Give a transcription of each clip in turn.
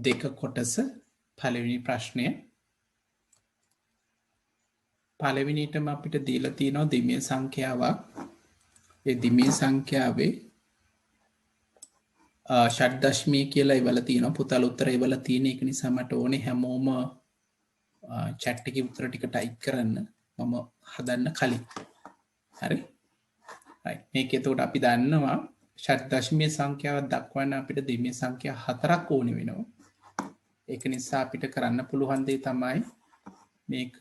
දෙක කොටස පළවෙනි ප්‍රශ්නය පළවෙනිටම අපිට දීලා තියෙනවා දිමේ සංඛ්‍යාවක්. ඒ දිමේ සංඛ්‍යාවේ ෂඩ්දශමී කියලා ඉවලා තියෙනවා. පුතාලා උත්තර ඉවලා තියෙන එක නිසා මට ඕනේ හැමෝම chat එකේ උත්තර ටික ටයිප් කරන්න මම හදන්න කලින්. හරි? right. මේක එතකොට අපි දන්නවා ෂඩ්දශමී සංඛ්‍යාවක් දක්වන්න අපිට දිමේ සංඛ්‍යා 4ක් ඕනේ වෙනවා. ඒක නිසා අපිට කරන්න පුළුවන් දේ තමයි මේක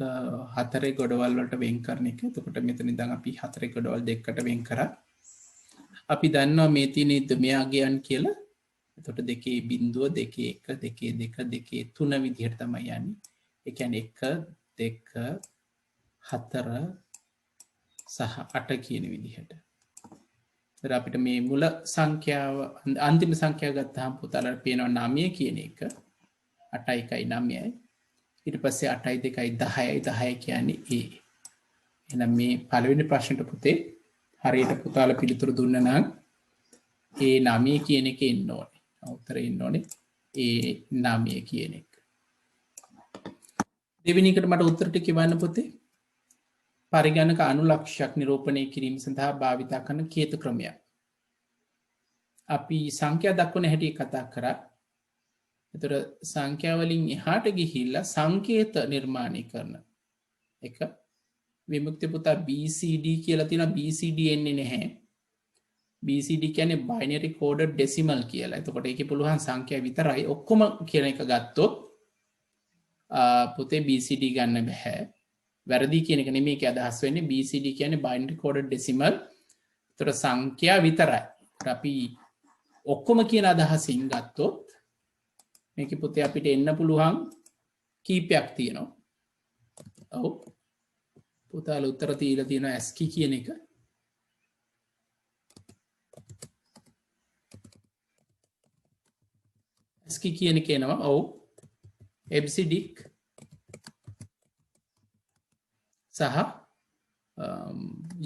හතරේ ගොඩවල් වලට වෙන් කරන එක. එතකොට මෙතන ඉඳන් අපි හතරේ ගොඩවල් දෙකකට වෙන් කරා. අපි දන්නවා මේ තියෙන දෙමයාගයන් කියලා. එතකොට දෙකේ බිඳුව දෙකේ 1 දෙකේ 2 දෙකේ 3 විදිහට තමයි යන්නේ. ඒ කියන්නේ 1 2 4 සහ 8 කියන විදිහට. ඒතර අපිට මේ මුල සංඛ්‍යාව අන්තිම සංඛ්‍යාව ගත්තාම පුතාලට පේනවා 9 කියන එක. 8 1යි 9යි. ඊට පස්සේ 8යි 2යි 10යි 10 කියන්නේ A. එහෙනම් මේ පළවෙනි ප්‍රශ්නෙට පුතේ හරියට පුතාලා පිළිතුරු දුන්න නම් A 9 කියන එක එන්න ඕනේ. උත්තරේ එන්න ඕනේ A 9 කියන එක. දෙවෙනි එකට මට උත්තර ටික කියවන්න පුතේ. පරිගණක අනුලක්ෂයක් නිරූපණය කිරීම සඳහා භාවිත කරන කේත ක්‍රමයක්. අපි සංඛ්‍යා දක්වන හැටි කතා කරා. එතකොට සංඛ්‍යා වලින් එහාට ගිහිල්ලා සංකේත නිර්මාණය කරන එක විමුක්ති පුතා BCD කියලා තියෙනවා. BCD එන්නේ නැහැ. BCD කියන්නේ binary coded decimal කියලා. එතකොට ඒකේ පුළුවන් සංඛ්‍යා විතරයි. ඔක්කොම කියන එක ගත්තොත් පුතේ BCD ගන්න බෑ. වැරදි කියන එක නෙමෙයි ඒක අදහස් වෙන්නේ. BCD කියන්නේ binary coded decimal. එතකොට සංඛ්‍යා විතරයි. අපි ඔක්කොම කියන අදහසින් ගත්තොත් මේක පුතේ අපිට එන්න පුළුවන් කීපයක් තියෙනවා. ඔව්. පුතාලා උත්තර තියලා තියෙනවා ASCII කියන එක. ASCII කියන එක එනවා. ඔව්. EBCDIC සහ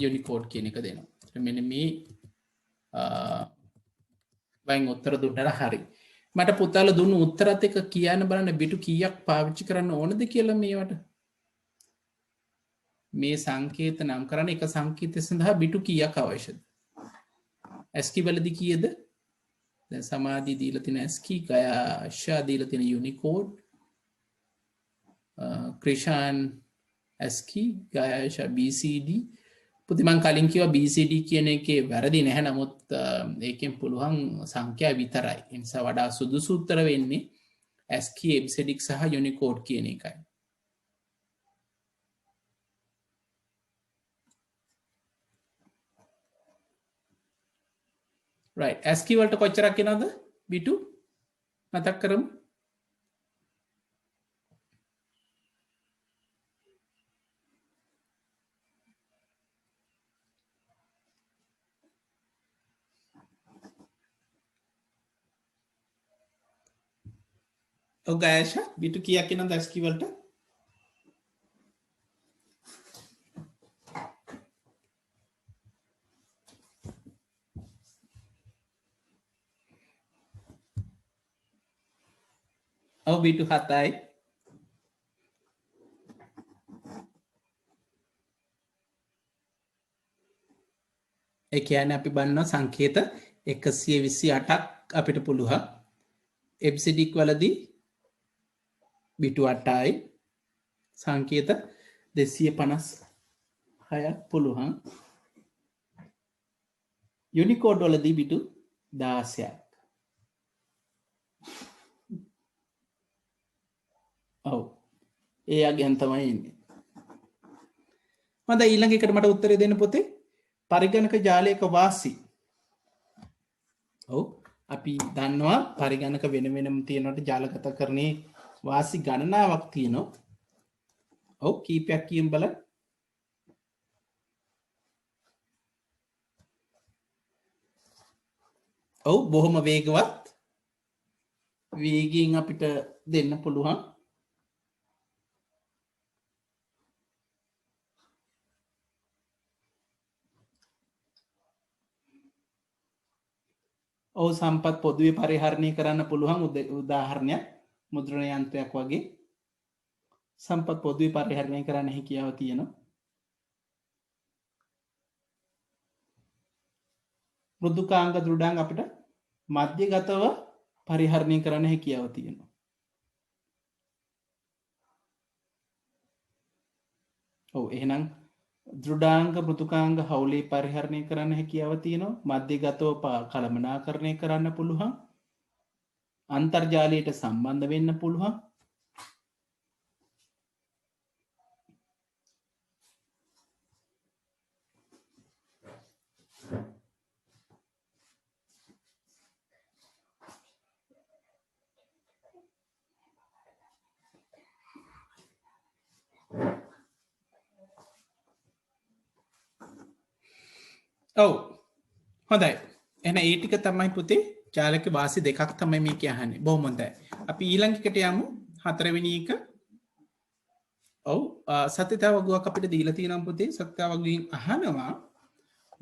Unicode කියන එක දෙනවා. මෙන්න මේ වයින් උත්තර දුන්නට හරි. මට පුතාලා දුන්නු උත්තරත් එක කියන්න බලන්න බිටු කීයක් පාවිච්චි කරන්න ඕනද කියලා මේවට. මේ සංකේත නම් කරන්න එක සංකේතය සඳහා බිටු කීයක් අවශ්‍යද? ASCII වලදී කීයද? දැන් සමාධි දීලා තියෙන ASCII, ගයාෂා දීලා තියෙන Unicode, ක්‍රිෂාන් ASCII, ගයාෂා BCD. පුතේ මං කලින් කිව්වා BCD කියන එකේ වැරදි නැහැ. නමුත් ඒකෙන් පුළුවන් සංඛ්‍යා විතරයි. ඒ නිසා වඩා සුදුසු උත්තර වෙන්නේ ASCII, EBCDIC සහ Unicode කියන එකයි. right. ASCII වලට කොච්චරක් එනවද? බිටු මතක් කරමු. ඔව් ගයාෂා බිටු කීයක් එනවද ASCII වලට? ඔව් බිටු 7යි. ඒ කියන්නේ අපි බලනවා සංකේත 128ක් අපිට පුළුවන්. EBCDIC වලදී බිටු 8යි. සංකේත 256ක් පුළුවන්. Unicode වලදී බිටු 16ක්. ඔව්. ඒ යගෙන් තමයි එන්නේ. හොඳයි ඊළඟ එකට මට උත්තරේ දෙන්න පුතේ. පරිගණක ජාලයක වාසි. ඔව් අපි දන්නවා පරිගණක වෙන වෙනම තියෙනවට ජාලගතකරණේ වාසි ගණනාවක් තියෙනවා. ඔව් කීපයක් කියමු බලන්න. ඔව් බොහොම වේගවත්. වේගයෙන් අපිට දෙන්න පුළුවන්. ඔව් සම්පත් පොදුවේ පරිහරණය කරන්න පුළුවන් උදාහරණයක් මුද්‍රණ යන්ත්‍රයක් වගේ සම්පත් පොදුවේ පරිහරණය කරන්න හැකියාව තියෙනවා. මෘදුකාංග දෘඩාංග අපිට මධ්‍යගතව පරිහරණය කරන්න හැකියාව තියෙනවා. ඔව් එහෙනම් දෘඩාංග මෘදුකාංග හවුලේ පරිහරණය කරන්න හැකියාව තියෙනවා. මධ්‍යගතව කළමනාකරණය කරන්න පුළුවන්. අන්තර්ජාලයට සම්බන්ධ වෙන්න පුළුවන්. ඔව් හොඳයි. එහෙනම් ඒ ටික තමයි පුතේ ජාලක වාසි දෙකක් තමයි මේ කියන්නේ. බොහොම හොඳයි. අපි ඊළඟ එකට යමු. හතරවෙනි එක. ඔව් සත්‍යතා වගුවක් අපිට දීලා තියෙනවා පුතේ. සත්‍යතා වගුවෙන් අහනවා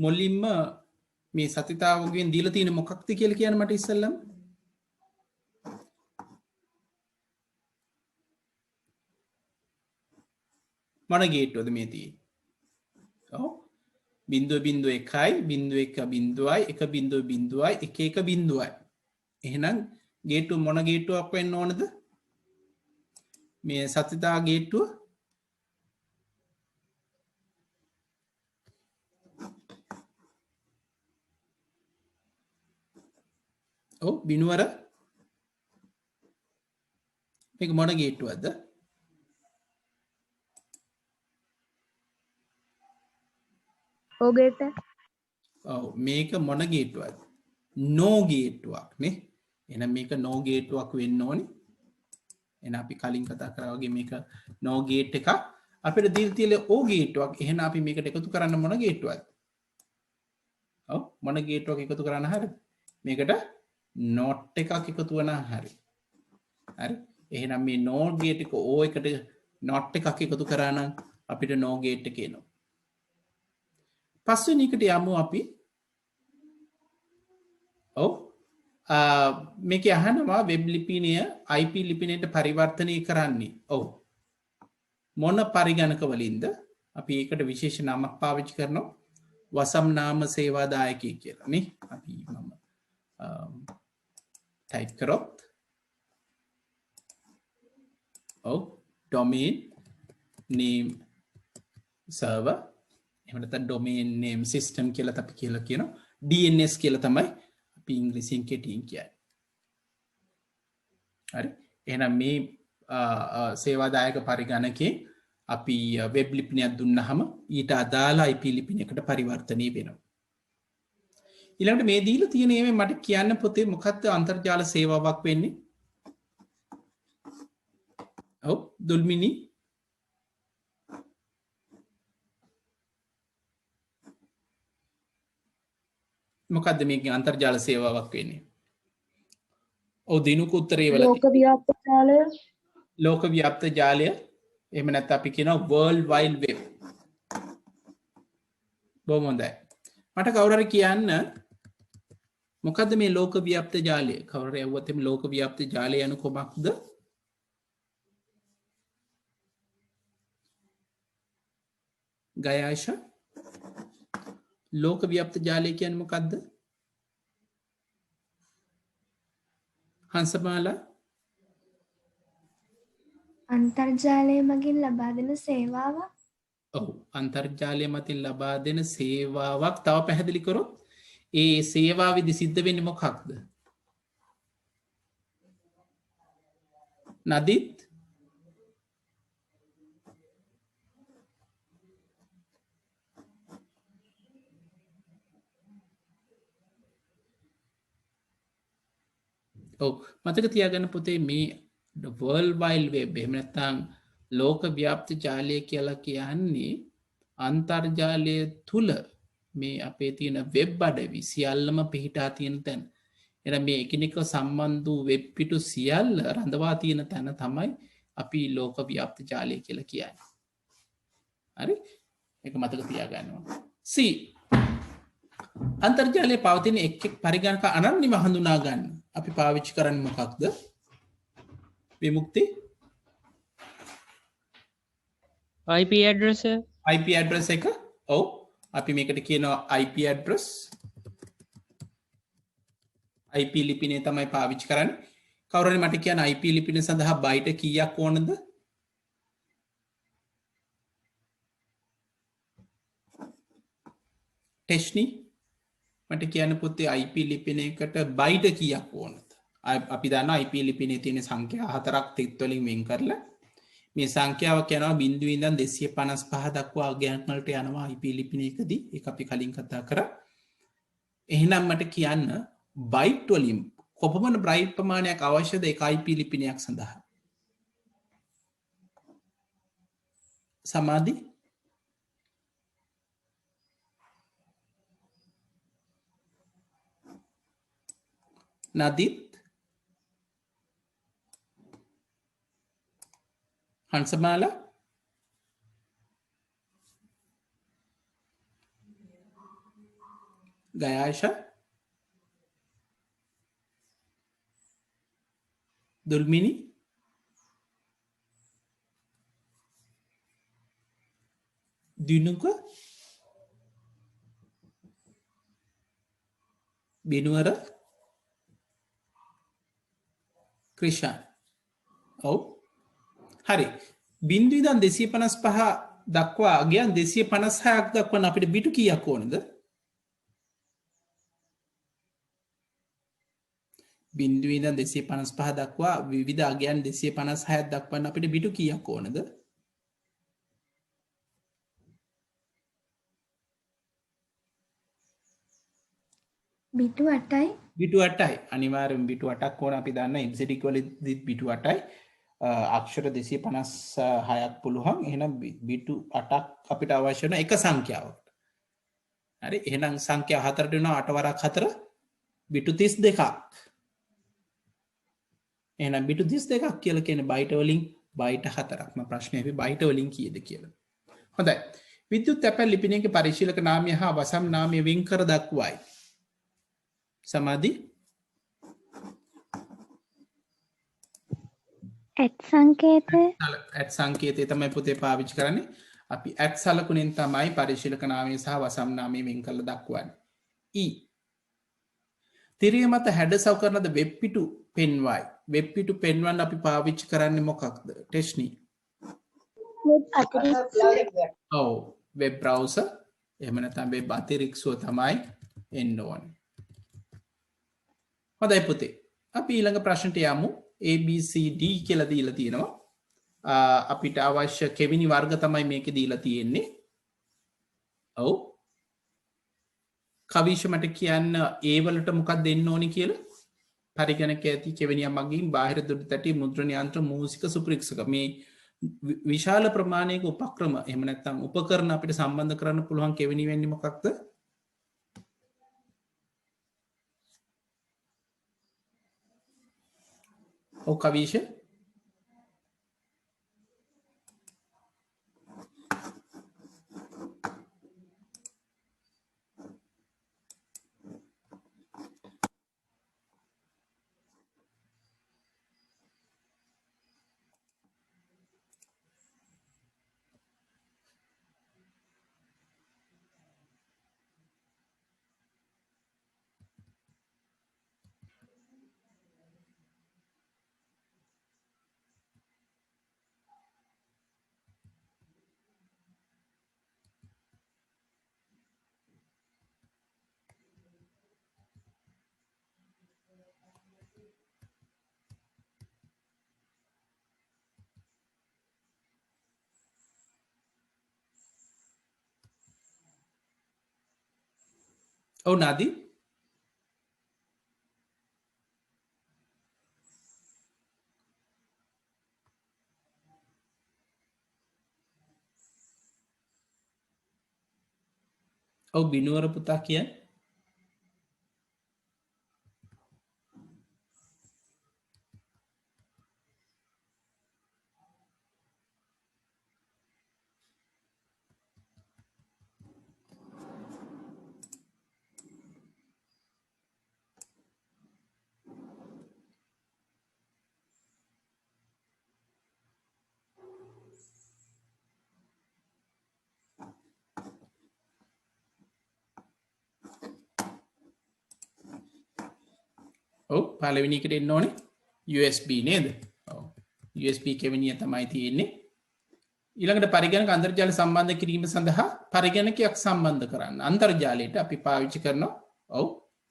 මුලින්ම මේ සත්‍යතා වගුවෙන් දීලා තියෙන මොකක්ද කියලා කියන්න මට ඉස්සෙල්ලම. මොන ගේට්ටුවද මේ තියෙන්නේ? ඔව් 0.1.1.1.1.1 එහෙනම් ගේට්ටුව මොන ගේට්ටුවක් වෙන්න ඕනද? මේ සත්‍යතා ගේට්ටුව ඔව් බිනුවර මේක මොන ගේට්ටුවක්ද? ඕගේට ඔව් මේක මොන ගේට්ටුවක්ද? නෝ ගේට්ටුවක් නේ. එහෙනම් මේක නෝ ගේට්ටුවක් වෙන්න ඕනේ. එහෙනම් අපි කලින් කතා කරා වගේ මේක නෝ ගේට් එකක්. අපිට දීලා තියෙන්නේ ඕ ගේට්ටුවක්. එහෙනම් අපි මේකට එකතු කරන්න මොන ගේට්ටුවක්ද? ඔව් මොන ගේට්ටුවක් එකතු කරන්න හරිද? මේකට නෝට් එකක් එකතු වුණා හරි. හරි. එහෙනම් මේ නෝ ගේට් එක ඕ එකට නෝට් එකක් එකතු කරා නම් අපිට නෝ ගේට් එක එනවා. පස්වෙනි එකට යමු අපි. ඔව් මේක අහනවා වෙබ් ලිපිනය IP ලිපිනයට පරිවර්තනය කරන්නේ. ඔව් මොන පරිගණක වලින්ද? අපි ඒකට විශේෂ නමක් පාවිච්චි කරනවා. වසම් නාම සේවාදායකයෙක් කියලා නේ. අපි මම ටයිප් කරොත් ඔව් domain name server එහෙම නැත්නම් domain name system කියලා අපි කියලා කියනවා. DNS කියලා තමයි අපි ඉංග්‍රීසියෙන් කෙටියෙන් කියන්නේ. හරි. එහෙනම් මේ සේවාදායක පරිගණකේ අපි වෙබ් ලිපිනයක් දුන්නාම ඊට අදාළ IP ලිපිනයකට පරිවර්තනය වෙනවා. ඊළඟට මේ දීලා තියෙන ඒවා මට කියන්න පුතේ මොකක්ද අන්තර්ජාල සේවාවක් වෙන්නේ? ඔව් දුල්මිනි මොකක්ද මේක අන්තර්ජාල සේවාවක් වෙන්නේ? ඔව් දිනුක උත්තරේ වල ලෝක ව්‍යාප්ත ජාලය ලෝක ව්‍යාප්ත ජාලය එහෙම නැත්නම් අපි කියනවා world wide web. බොහොම හොඳයි. මට කවුරු හරි කියන්න මොකද්ද මේ ලෝක ව්‍යාප්ත ජාලය? කවුරු හරි ඇහුවොත් එimhe ලෝක ව්‍යාප්ත ජාලය යනු කොමක්ද? ගයාෂා ලෝක ව්‍යාප්ත ජාලය කියන්නේ මොකද්ද? හංසමාලා අන්තර්ජාලය මගින් ලබා දෙන සේවාවක්. ඔව් අන්තර්ජාලය මතින් ලබා දෙන සේවාවක්. තව පැහැදිලි කරොත් ඒ සේවාවේදී සිද්ධ වෙන්නේ මොකක්ද? නදිත් ඔව් මතක තියාගන්න පුතේ මේ world wide web එහෙම නැත්නම් ලෝක ව්‍යාප්ත ජාලය කියලා කියන්නේ අන්තර්ජාලය තුල මේ අපේ තියෙන වෙබ් අඩවි සියල්ලම පිහිටා තියෙන තැන. එහෙනම් මේ එකිනෙක සම්බන්ධ වූ වෙබ් පිටු සියල්ල රඳවා තියෙන තැන තමයි අපි ලෝක ව්‍යාප්ත ජාලය කියලා කියන්නේ. හරි? ඒක මතක තියාගන්න ඕන. C අන්තර්ජාලය පවතින එක් පරිගණක අනන්‍යම හඳුනා ගන්න අපි පාවිච්චි කරන්න මොකක්ද විමුක්ති IP address IP address එක ඔව් අපි මේකට කියනවා IP address IP ලිපිනේ තමයි පාවිච්චි කරන්නේ කවුරුහරි මට කියන්න IP ලිපින සඳහා බයිට කීයක් ඕනද ටෙස්නි මට කියන්න පුත්තේ IP ලිපිනයකට බයිට කියක් ඕනද අපි දන්න IP ලිපිනේ තියෙන සංඛ්‍යා 4ක් තෙත් වලින් වෙන් කරලා මේ සංඛ්‍යාව කියනවා බිංදුව ඉඳන් 255 දක්වා අගයන් වලට යනවා IP ලිපිනයකදී ඒක අපි කලින් කතා කරා එහෙනම් මට කියන්න බයිට් වලින් කොපමණ බ්‍රයිට් ප්‍රමාණයක් අවශ්‍යද ඒක IP ලිපිනයක් සඳහා සමාධි නදිත් හංසමාලා ගයාශ දුල්මිනි දිනුක බිනුවර ක්‍රිෂාන් ඔව් හරි බින්දුවිදන් 255 දක්වා අගයන් 256ක් දක්වන අපිට බිටු කීයක් ඕනද බින්දුවිදන් 255 දක්වා විවිධ අගයන් 256ක් දක්වන්න අපිට බිටු කීයක් ඕනද බිටු 8යි බිටු 8යි අනිවාර්යෙන් බිටු 8ක් ඕන අපි දන්න එක්සිටික් වලදී බිටු 8යි අක්ෂර 256ක් පුළුවන් එහෙනම් බිටු 8ක් අපිට අවශ්‍ය වෙන එක සංඛ්‍යාවකට හරි එහෙනම් සංඛ්‍යා 4ට වෙනවා 8 වරක් 4 බිටු 32ක් එහෙනම් බිටු 32ක් කියලා කියන්නේ බයිට වලින් බයිට 4ක් මම ප්‍රශ්නේ අපි බයිට වලින් කීයද කියලා හොඳයි විද්‍යුත් තැපැල් ලිපිනයක පරිශීලක නාමය හා වසම් නාමය වෙන් කර දක්වයි සමාධි ඇත් සංකේතය ඇත් සංකේතය තමයි පුතේ පාවිච්චි කරන්නේ අපි ඇත් සලකුණෙන් තමයි පරිශීලක නාමය සහ වසම් නාමය වෙන් කරලා දක්වන්නේ E තිරිය මත හැඩසව් කරනද වෙබ් පිටු පෙන්වයි වෙබ් පිටු පෙන්වන්න අපි පාවිච්චි කරන්නේ මොකක්ද ටෙස්නි ඔව් වෙබ් බ්‍රවුසර් එහෙම නැත්නම් වෙබ් අතිරික්සුව තමයි එන්න ඕනේ හොඳයි පුතේ අපි ඊළඟ ප්‍රශ්නට යමු ABCD කියලා දීලා තියෙනවා අපිට අවශ්‍ය කෙවිනි වර්ග තමයි මේකේ දීලා තියෙන්නේ ඔව් කවිෂ මට කියන්න ඒ වලට මොකක්ද දෙන්න ඕනි කියලා පරිගණක ඇති කෙවිනියක් මගින් බාහිර දුරු තැටි මුද්‍රණ යන්ත්‍ර මූසික සුපිරික්ෂක මේ විශාල ප්‍රමාණයක උපක්‍රම එහෙම නැත්නම් උපකරණ අපිට සම්බන්ධ කරන්න පුළුවන් කෙවිනි වෙන්නේ මොකක්ද ඔව් කවිෂ ඔව් නාදි ඔව් බිනුවර පුතා කියන්න ඔව් පළවෙනි එකට එන්න ඕනේ USB නේද? ඔව් USB කෙවෙනිය තමයි තියෙන්නේ. ඊළඟට පරිගණක අන්තර්ජාල සම්බන්ධ කිරීම සඳහා පරිගණකයක් සම්බන්ධ කරන්න අන්තර්ජාලයට අපි පාවිච්චි කරනවා. ඔව්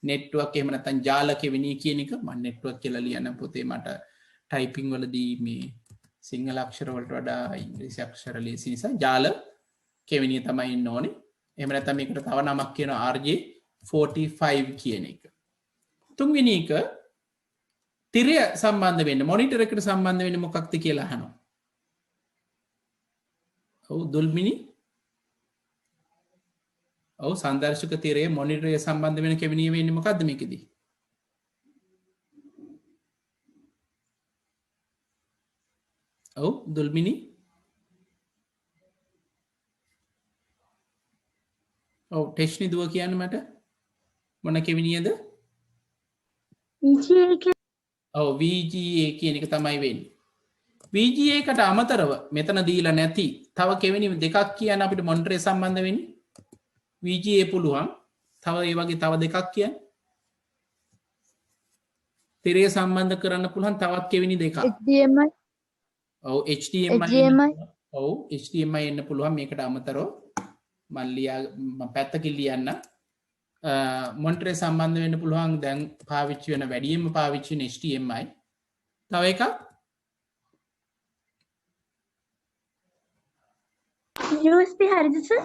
නෙට්වර්ක් එහෙම නැත්නම් ජාල කෙවෙනිය කියන එක මම නෙට්වර්ක් කියලා ලියන්න පොතේ මට ටයිපින් වලදී මේ සිංහල අක්ෂර වලට වඩා ඉංග්‍රීසි අක්ෂර ලේසි නිසා ජාල කෙවෙනිය තමයි ඉන්න ඕනේ. එහෙම නැත්නම් මේකට තව නමක් කියනවා RJ45 කියන එක. තුන්වෙනි එක තිරය සම්බන්ධ වෙන්න මොනිටර් එකට සම්බන්ධ වෙන්නේ මොකක්ද කියලා අහනවා. ඔව් දුල්මිනි. ඔව් සංදර්ශක තිරය මොනිටරය සම්බන්ධ වෙන කෙවෙනිය වෙන්නේ මොකද්ද මේකෙදී? ඔව් දුල්මිනි. ඔව් ටෙස්නි දුව කියන්න මට මොන කෙවෙනියද? ඔව් VGA කියන එක තමයි වෙන්නේ. VGA එකට අමතරව මෙතන දීලා නැති තව කෙවෙනි දෙකක් කියන්න අපිට මොනිටරය සම්බන්ධ වෙන්නේ. VGA පුළුවන්. තව ඒ වගේ තව දෙකක් කියන්න. තිරය සම්බන්ධ කරන්න පුළුවන් තවත් කෙවෙනි දෙකක්. HDMI. ඔව් HDMI. ඔව් HDMI එන්න පුළුවන් මේකට අමතරව. මම පැත්තකින් ලියන්න. මොනිටරේ සම්බන්ධ වෙන්න පුළුවන් දැන් පාවිච්චි වෙන වැඩියෙන්ම පාවිච්චි වෙන HDMI. තව එකක් USB හරිද සර්?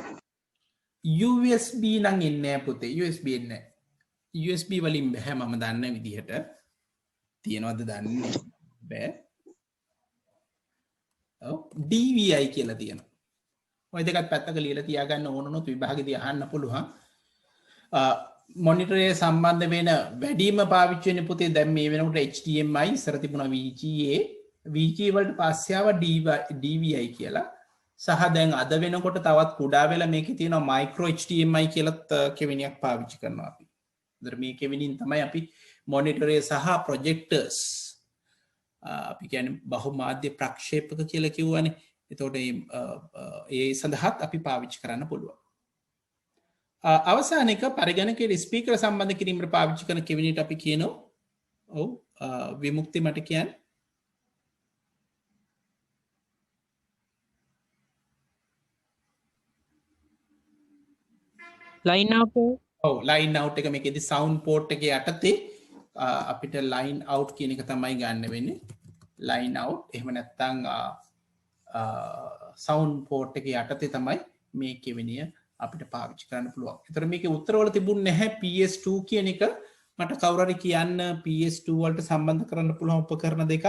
USB නම් එන්නේ නැහැ පුතේ. USB එන්නේ නැහැ. USB වලින් බෑ මම දන්න විදිහට. තියනවද දන්නේ බෑ. ඔව් DVI කියලා තියෙනවා. ඔය දෙකත් පැත්තක ලියලා තියාගන්න ඕන වුණොත් විභාගෙදී අහන්න පුළුවන්. මොනිටරේ සම්බන්ධ වෙන වැඩිම පාවිච්චි වෙන පුතේ දැන් මේ වෙනකොට HDMI ඉස්සර තිබුණා VGA. VGA වලට පස්සේ ආවා DVI කියලා. සහ දැන් අද වෙනකොට තවත් කුඩා වෙලා මේකේ තියෙනවා මයික්‍රෝ HDMI කියලත් කෙවෙනියක් පාවිච්චි කරනවා අපි. ඒතර මේ කෙවෙනින් තමයි අපි මොනිටරේ සහ ප්‍රොජෙක්ටර්ස් අපි කියන්නේ බහුමාධ්‍ය ප්‍රක්ෂේපක කියලා කිව්වනේ. එතකොට ඒ සඳහාත් අපි පාවිච්චි කරන්න පුළුවන්. අවසාන එක පරිගණකයේ ස්පීකර් සම්බන්ධ කිරීමට පාවිච්චි කරන කෙවෙනියට අපි කියනවා ඔව් විමුක්ති මට කියන්නේ line out ලයින් අවට් එක මේකෙදි සවුන්ඩ් පෝට් එක යටතේ අපිට ලයින් අවට් කියන එක තමයි ගන්න වෙන්නේ. ලයින් අවට් එහෙම නැත්නම් සවුන්ඩ් පෝට් එක යටතේ තමයි මේ කෙවෙනිය අපිට පාවිච්චි කරන්න පුළුවන්. ඒතර මේකේ උත්තරවල තිබුණ නැහැ PS2 කියන එක. මට කවුරු හරි කියන්න PS2 වලට සම්බන්ධ කරන්න පුළුවන් උපකරණ දෙකක්.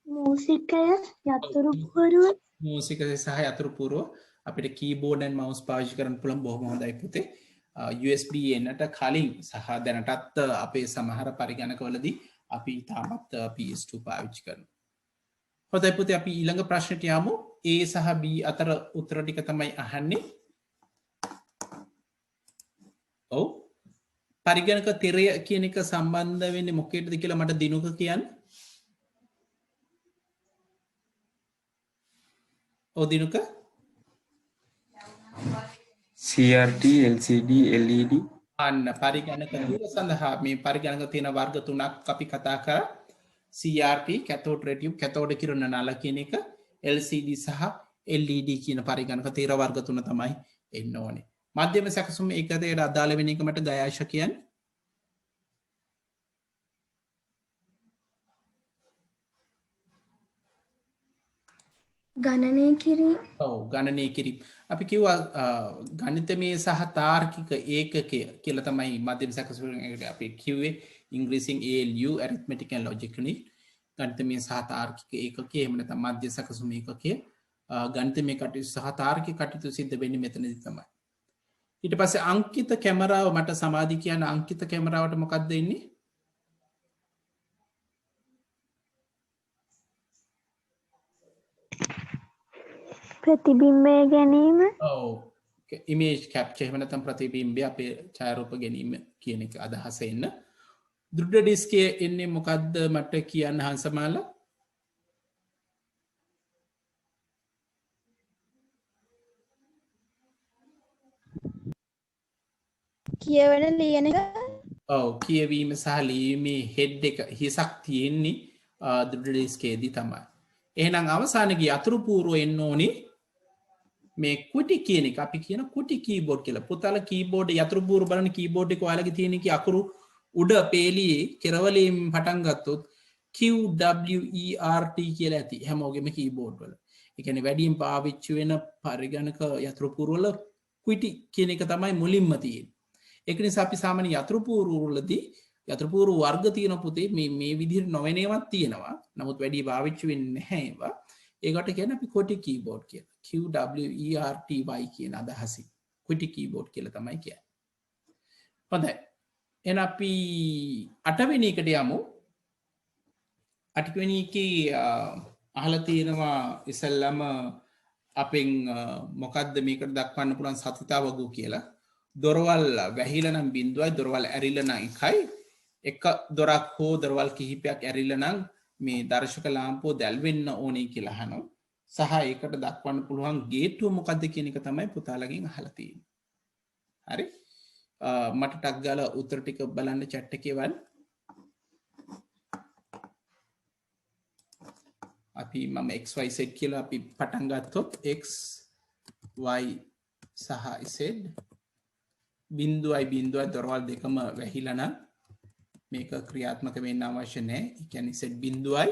මූසිකය යතුරු පුවරුව මූසිකය සහ යතුරු පුවරුව අපිට කීබෝඩ් and mouse පාවිච්චි කරන්න පුළුවන් බොහොම හොඳයි පුතේ. USB එන්නට කලින් සහ දැනටත් අපේ සමහර පරිගණකවලදී අපි තාමත් PS2 පාවිච්චි කරනවා. හොඳයි පුතේ අපි ඊළඟ ප්‍රශ්නට යමු. A සහ B අතර උත්තර ටික තමයි අහන්නේ. ඔව් පරිගණක තිරය කියන එක සම්බන්ධ වෙන්නේ මොකේද කියලා මට දිනුක කියන්න. ඔව් දිනුක CRT LCD LED අන්න පරිගණක තිර සඳහා මේ පරිගණක තියෙන වර්ග තුනක් අපි කතා කරා. CRT කැතෝඩ් රේ ටියුබ් කැතෝඩ කිරණ නල කියන එක LCD සහ LED කියන පරිගණක තිර වර්ග තුන තමයි එන්න ඕනේ. මධ්‍යම සැකසුම ඒකතයට අදාළ වෙන එක මට ගයාශ කියන්න. ගණනය කිරීම ඔව් ගණනය කිරීම. අපි කිව්වා ගණිතමය සහ තාර්කික ඒකකය කියලා තමයි මධ්‍යම සැකසුමකට අපි කිව්වේ ඉංග්‍රීසියෙන් ALU arithmetic and logic unit. ගණිතමය සහ තාර්කික ඒකකය එහෙම නැත්නම් මධ්‍ය සැකසුම ඒකකය ගණිතමය කටයුතු සහ තාර්කික කටයුතු සිද්ධ වෙන්නේ මෙතනදී තමයි. ඊට පස්සේ අංකිත කැමරාව මට සමාධි කියන අංකිත කැමරාවට මොකක්ද ඉන්නේ? ප්‍රතිබිම්බය ගැනීම ඔව් ඉමේජ් කැප්චර් එහෙම නැත්නම් ප්‍රතිබිම්බය අපේ ඡායාරූප ගැනීම කියන එක අදහස එන්න. දෘඩ ඩිස්කේ එන්නේ මොකද්ද මට කියන්න හංසමාලා? කියවන ලියන එක ඔව් කියවීම සහ ලියීමේ හෙඩ් එක හිසක් තියෙන්නේ ඩිස්කේදී තමයි. එහෙනම් අවසානයේ අතුරු පූර්ව එන්න ඕනි මේ කුටි කියන එක අපි කියන කුටි කීබෝඩ් කියලා. පුතාලා කීබෝඩ් යතුරු පූර්ව බලන කීබෝඩ් එක ඔයාලගේ තියෙන කී අකුරු උඩ පේලියේ කෙරවලෙන් පටන් ගත්තොත් QWERT කියලා ඇති හැමෝගෙම කීබෝඩ් වල. ඒ කියන්නේ වැඩියෙන් පාවිච්චි වෙන පරිගණක යතුරු පූර්ව වල කුටි කියන එක තමයි මුලින්ම තියෙන්නේ. ඒක නිසා අපි සාමාන්‍ය යතුරු පූර්ව වලදී යතුරු පූර්ව වර්ග තියෙන පුතේ මේ විදිහට නොවන ඒවාත් තියෙනවා. නමුත් වැඩි පාවිච්චි වෙන්නේ නැහැ ඒවා. ඒකට කියන්නේ අපි කොටි කීබෝඩ් කියලා. QWERTY කියන අදහසින් කොටි කීබෝඩ් කියලා තමයි කියන්නේ. හොඳයි. එහෙනම් අපි 8 වෙනි එකට යමු. 8 වෙනි එකේ අහලා තියෙනවා ඉස්සල්ලාම අපෙන් මොකද්ද මේකට දක්වන්න පුළුවන් සතිතාවගු කියලා. දොරවල් වැහිලා නම් 0යි දොරවල් ඇරිලා නම් 1යි. එක දොරක් හෝ දොරවල් කිහිපයක් ඇරිලා නම් මේ දර්ශක ලාම්පුව දැල්වෙන්න ඕනේ කියලා අහනවා. සහ ඒකට දක්වන්න පුළුවන් ගේට්ටුව මොකද්ද කියන එක තමයි පුතාලගෙන් අහලා තියෙන්නේ. හරි? මට ටක් ගාලා උත්තර ටික බලන්න chat එකේ වань. අපි මම XYZ කියලා අපි පටන් ගත්තොත් X Y සහ Z බිඳුවයි දොරවල් දෙකම වැහිලා නම් මේක ක්‍රියාත්මක වෙන්න අවශ්‍ය නැහැ. ඒ කියන්නේ Z බිඳුවයි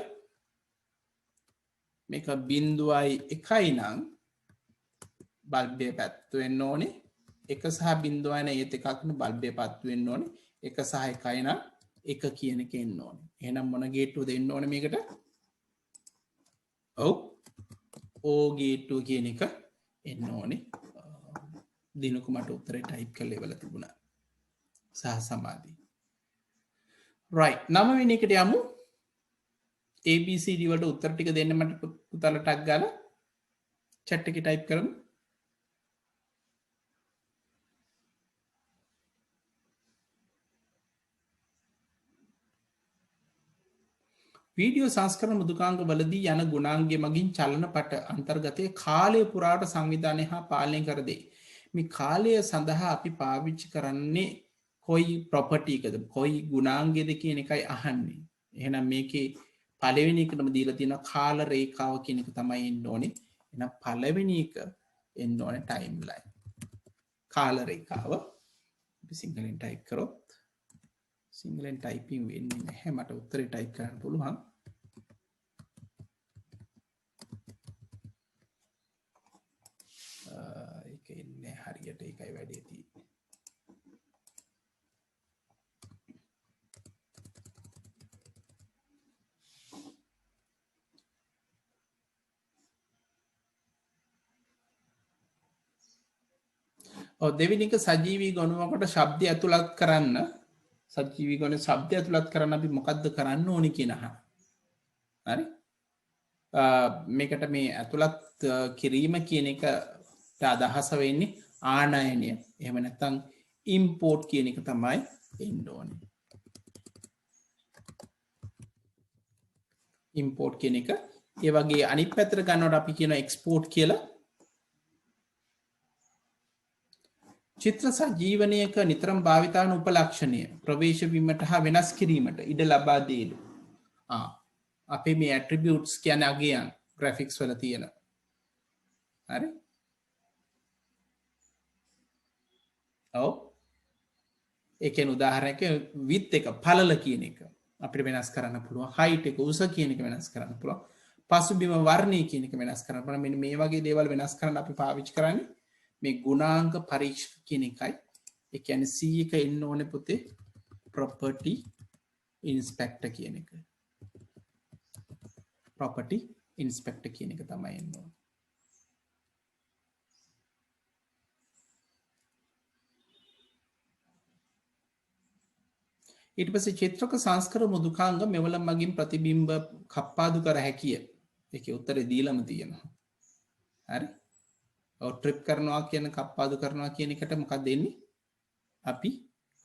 මේක බිඳුවයි 1යි නම් බල්බය පැත්තු වෙන්න ඕනේ. 1 සහ බිඳුවයි නම් ඒත් එකක් නේ බල්බය පැත්තු වෙන්න ඕනේ. 1 සහ 1යි නම් 1 කියන එක එන්න ඕනේ. එහෙනම් මොන ගේට්ටුව දෙන්න ඕනේ මේකට? ඔව් O ගේට්ටුව කියන එක එන්න ඕනේ. දිනක මට උත්තරේ ටයිප් කරලා ඉවලා තිබුණා. සහ සමාධි. right 9 වෙනි එකට යමු. ABCD වලට උත්තර ටික දෙන්න මට පුතාලා ටක් ගාලා chat එකේ ටයිප් කරමු. වීඩියෝ සංස්කරණ මෘදුකාංග වලදී යන ගුණාංගය මගින් චලන පට අන්තර්ගතයේ කාලය පුරාට සංවිධානය හා පාලනය කර දෙයි. මේ කාලය සඳහා අපි පාවිච්චි කරන්නේ කොයි ප්‍රොපර්ටි එකද කොයි ගුණාංගයද කියන එකයි අහන්නේ. එහෙනම් මේකේ පළවෙනි එකටම දීලා තියෙනවා කාල රේඛාව කියන එක තමයි එන්න ඕනේ. එහෙනම් පළවෙනි එක එන්න ඕනේ ටයිම් ලයින්. කාල රේඛාව අපි සිංහලෙන් ටයිප් කරොත් සිංහලෙන් ටයිපින් වෙන්නේ නැහැ. මට උත්තරේ ටයිප් කරන්න පුළුවන්. ඒක ඉන්නේ හරියට ඒකයි වැඩේ තියෙන්නේ. දෙවෙනි එක සජීවී ගොනුවකට ශබ්දය ඇතුළත් කරන්න සජීවී ගොනුවේ ශබ්දය ඇතුළත් කරන්න අපි මොකද්ද කරන්න ඕනි කියන අහන. හරි? මේකට මේ ඇතුළත් කිරීම කියන එකට අදහස වෙන්නේ ආනයනය. එහෙම නැත්නම් ඉම්පෝර්ට් කියන එක තමයි එන්න ඕනේ. ඉම්පෝර්ට් කියන එක ඒ වගේ අනිත් පැත්තට ගන්නකොට අපි කියන එක්ස්පෝර්ට් කියලා. චිත්‍ර සජීවනයක නිතරම භාවිතාන උපලක්ෂණය ප්‍රවේශ වීමට හා වෙනස් කිරීමට ඉඩ ලබා දේලු. අපේ මේ ඇට්‍රිබියුට්ස් කියන්නේ අගයන් ග්‍රැෆික්ස් වල තියෙනවා. හරි? ඔව්. ඒ කියන්නේ උදාහරණයක width එක පළල කියන එක අපිට වෙනස් කරන්න පුළුවන්. height එක උස කියන එක වෙනස් කරන්න පුළුවන්. පසුබිම වර්ණය කියන එක වෙනස් කරන්න පුළුවන්. මෙන්න මේ වගේ දේවල් වෙනස් කරන්න අපි පාවිච්චි කරන්නේ මේ ගුණාංග පරීක්ෂක කියන එකයි. ඒ කියන්නේ C එක එන්න ඕනේ පුතේ property inspector කියන එක. property inspector කියන එක තමයි එන්න ඕනේ. ඊට පස්සේ චිත්‍රක සංස්කර මෘදුකාංග මෙවල මගින් ප්‍රතිබිම්බ කප්පාදු කර හැකිය. ඒකේ උත්තරේ දීලම තියෙනවා. හරි? ට්‍රිප් කරනවා කියන කප්පාදු කරනවා කියන එකට මොකක්ද දෙන්නේ? අපි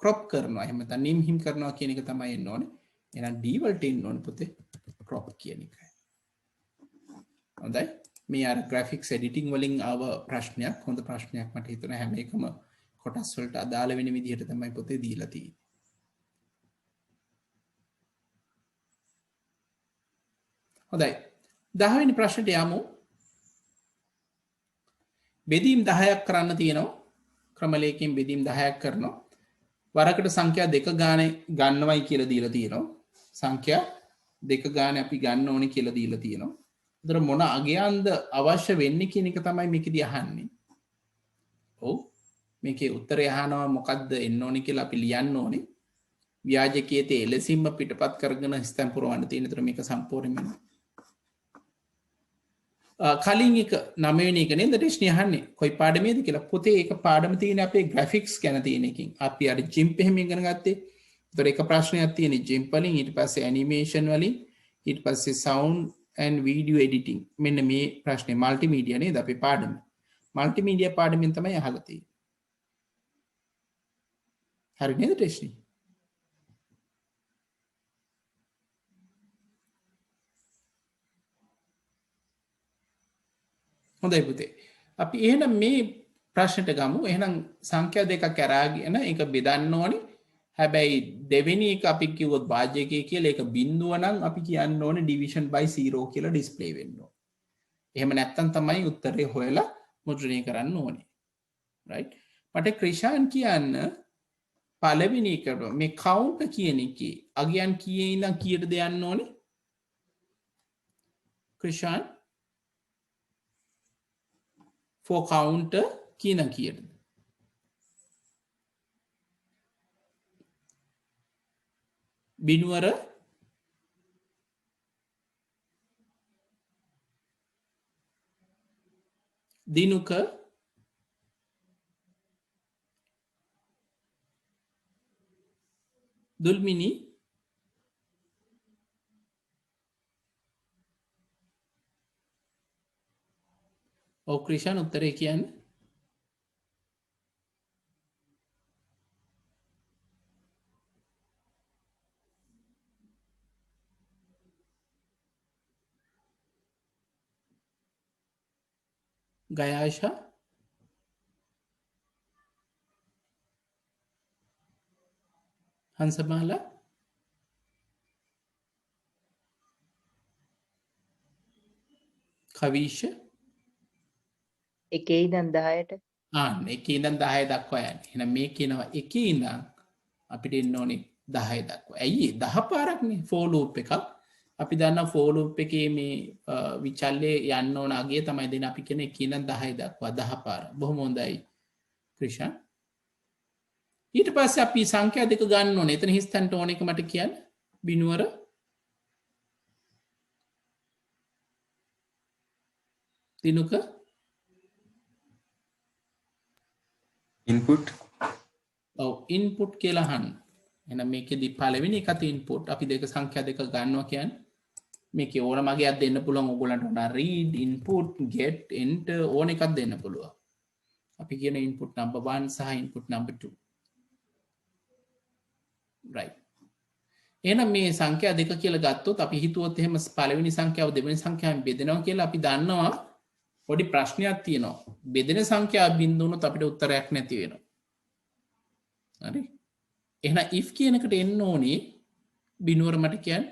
ක්‍රොප් කරනවා. එහෙම නැත්නම් නිම් හිම් කරනවා කියන එක තමයි එන්න ඕනේ. එහෙනම් D වලට එන්න ඕනේ පුතේ ක්‍රොප් කියන එකයි. හොඳයි. මේ අර graphics editing වලින් ආව ප්‍රශ්නයක්. හොඳ ප්‍රශ්නයක් මට හිතුණා හැම එකම කොටස් වලට අදාළ වෙන විදිහට තමයි පොතේ දීලා තියෙන්නේ. හොඳයි. 10 වෙනි ප්‍රශ්නට යමු. බෙදීම් 10ක් කරන්න තියෙනවා. ක්‍රමලයකින් බෙදීම් 10ක් කරනවා. වරකට සංඛ්‍යා දෙක ගානේ ගන්නවයි කියලා දීලා තියෙනවා. සංඛ්‍යා දෙක ගානේ අපි ගන්න ඕනේ කියලා දීලා තියෙනවා. ඒතර මොන අගයන්ද අවශ්‍ය වෙන්නේ කියන එක තමයි මේකදී අහන්නේ. ඔව්. මේකේ උත්තරය අහනවා මොකද්ද එන්න ඕනේ කියලා අපි ලියන්න ඕනේ. ව්‍යාජකයේ තේ එලෙසින්ම පිටපත් කරගෙන ස්තම් පුරවන්න තියෙන. ඒතර මේක සම්පූර්ණයෙන්ම කලින් එක 9 වෙනි එක නේද ටෙස්ට් අහන්නේ. කොයි පාඩමේද කියලා. පොතේ ඒක පාඩම තියෙන අපේ ග්‍රැෆික්ස් ගැන තියෙන එකකින්. අපි අර ජිම්ප් එහෙම ඉගෙන ගත්තේ. ඒතර එක ප්‍රශ්නයක් තියෙන ජිම්ප් වලින් ඊට පස්සේ ඇනිමේෂන් වලින් ඊට පස්සේ සවුන්ඩ් and video editing මෙන්න මේ ප්‍රශ්නේ මල්ටිමීඩියා නේද අපේ පාඩම. මල්ටිමීඩියා පාඩමෙන් තමයි අහලා තියෙන්නේ. හරි නේද ටෙස්ට්? හොඳයි පුතේ. අපි එහෙනම් මේ ප්‍රශ්නට ගමු. එහෙනම් සංඛ්‍යා දෙකක් අරගෙන ඒක බෙදන්න ඕනේ. හැබැයි දෙවෙනි එක අපි කිව්වොත් භාජ්‍යකයේ කියලා ඒක බිඳුව නම් අපි කියන්න ඕනේ division by 0 කියලා ඩිස්ප්ලේ වෙන්න ඕනේ. එහෙම නැත්නම් තමයි උත්තරේ හොයලා මුද්‍රණය කරන්න ඕනේ. right? මට ක්‍රිෂාන් කියන්න පළවෙනි එකට මේ count කියන එකේ අගයන් කීයේ ඉඳන් කීයටද යන්න ඕනේ? ක්‍රිෂාන් for counter කියන කීයටද? බිනුවර දිනුක දුල්මිනි ඔව් ක්‍රිෂාන් උත්තරේ කියන්නේ ගයාෂා හංසමාලා කවිෂ එකේ ඉඳන් 10ට එකේ ඉඳන් 10 දක්වා යන්නේ. එහෙනම් මේ කියනවා එකේ ඉඳන් අපිට එන්න ඕනේ 10 දක්වා. ඇයි 10 පාරක්නේ for loop එකක්. අපි දන්නා for loop එකේ මේ විචල්්‍යයේ යන්න ඕන අගය තමයි දෙන අපි කියන එකේ ඉඳන් 10 දක්වා 10 පාර. බොහොම හොඳයි ක්‍රිෂා. ඊට පස්සේ අපි සංඛ්‍යා දෙක ගන්න ඕනේ. එතන හිස්තන්ට ඕන එක මට කියන්න. බිනුවර දිනුක input ඔව් ඉන්පුට් කියලා අහන්න. එහෙනම් මේකෙදි පළවෙනි එකත් ඉන්පුට් අපි දෙක සංඛ්‍යා දෙක ගන්නවා කියන්නේ මේකේ ඕනම අගයක් දෙන්න පුළුවන් ඕගොල්ලන්ට ඕන read input get enter ඕන එකක් දෙන්න පුළුවන්. අපි කියන input number 1 සහ input number 2 right. එහෙනම් මේ සංඛ්‍යා දෙක කියලා ගත්තොත් අපි හිතුවොත් එහෙම පළවෙනි සංඛ්‍යාව දෙවෙනි සංඛ්‍යාවෙන් බෙදෙනවා කියලා අපි දන්නවා පොඩි ප්‍රශ්නයක් තියෙනවා. බෙදෙන සංඛ්‍යාව බිඳු වුණොත් අපිට උත්තරයක් නැති වෙනවා. හරි. එහෙනම් if කියන එකට එන්න ඕනේ බිනුවර මට කියන්න.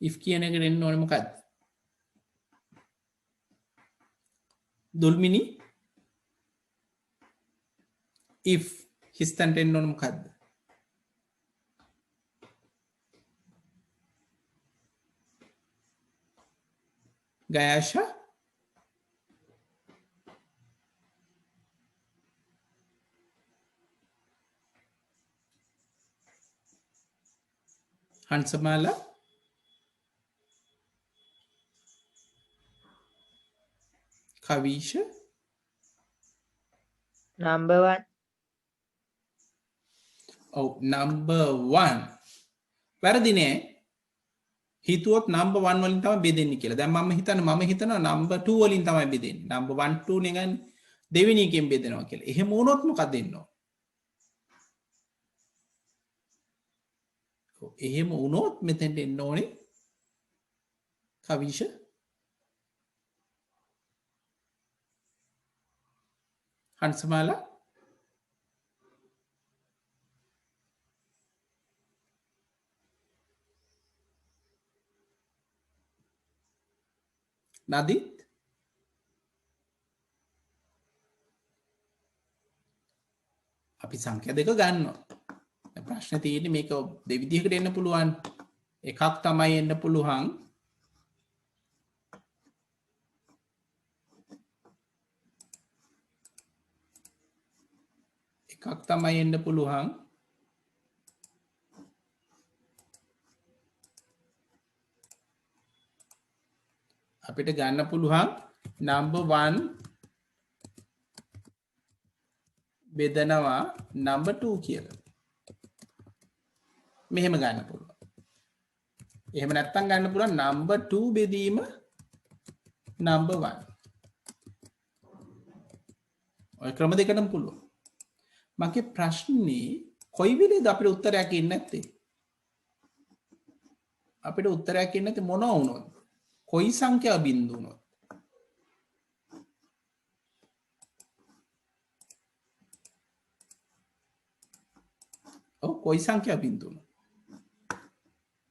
if කියන එකට එන්න ඕනේ මොකද්ද? දුල්මිනි if හිස්තන්ට එන්න ඕනේ මොකද්ද? ගයාෂා හංසමාලා කවිෂ number 1 ඔව් number 1 වැරදි නෑ හිතුවොත් number 1 වලින් තමයි බෙදෙන්නේ කියලා. දැන් මම හිතනවා number 2 වලින් තමයි බෙදෙන්නේ. number 1 2 නේ ගන්න දෙවෙනි එකෙන් බෙදෙනවා කියලා. එහෙම වුණොත් මොකක්ද වෙන්නේ? එහෙම වුණොත් මෙතෙන්ට එන්න ඕනේ කවිෂ හංසමාලා නදිත් අපි සංඛ්‍යා දෙක ගන්නවා. ප්‍රශ්නේ තියෙන්නේ මේක දෙවිදිහකට එන්න පුළුවන්. එකක් තමයි එන්න පුළුවන් අපිට ගන්න පුළුවන් number 1 බෙදනවා number 2 කියලා. මෙහෙම ගන්න පුළුවන්. එහෙම නැත්තම් ගන්න පුළුවන් number 2 බෙදීම number 1. ඔය ක්‍රම දෙකටම පුළුවන්. මගේ ප්‍රශ්නේ කොයි වෙලේද අපිට උත්තරයක් එන්නේ නැත්තේ? අපිට උත්තරයක් එන්නේ නැත්තේ මොනවා වුණොත්? කොයි සංඛ්‍යා බිඳු වුණොත්? ඔව් කොයි සංඛ්‍යා බිඳු වුණොත්?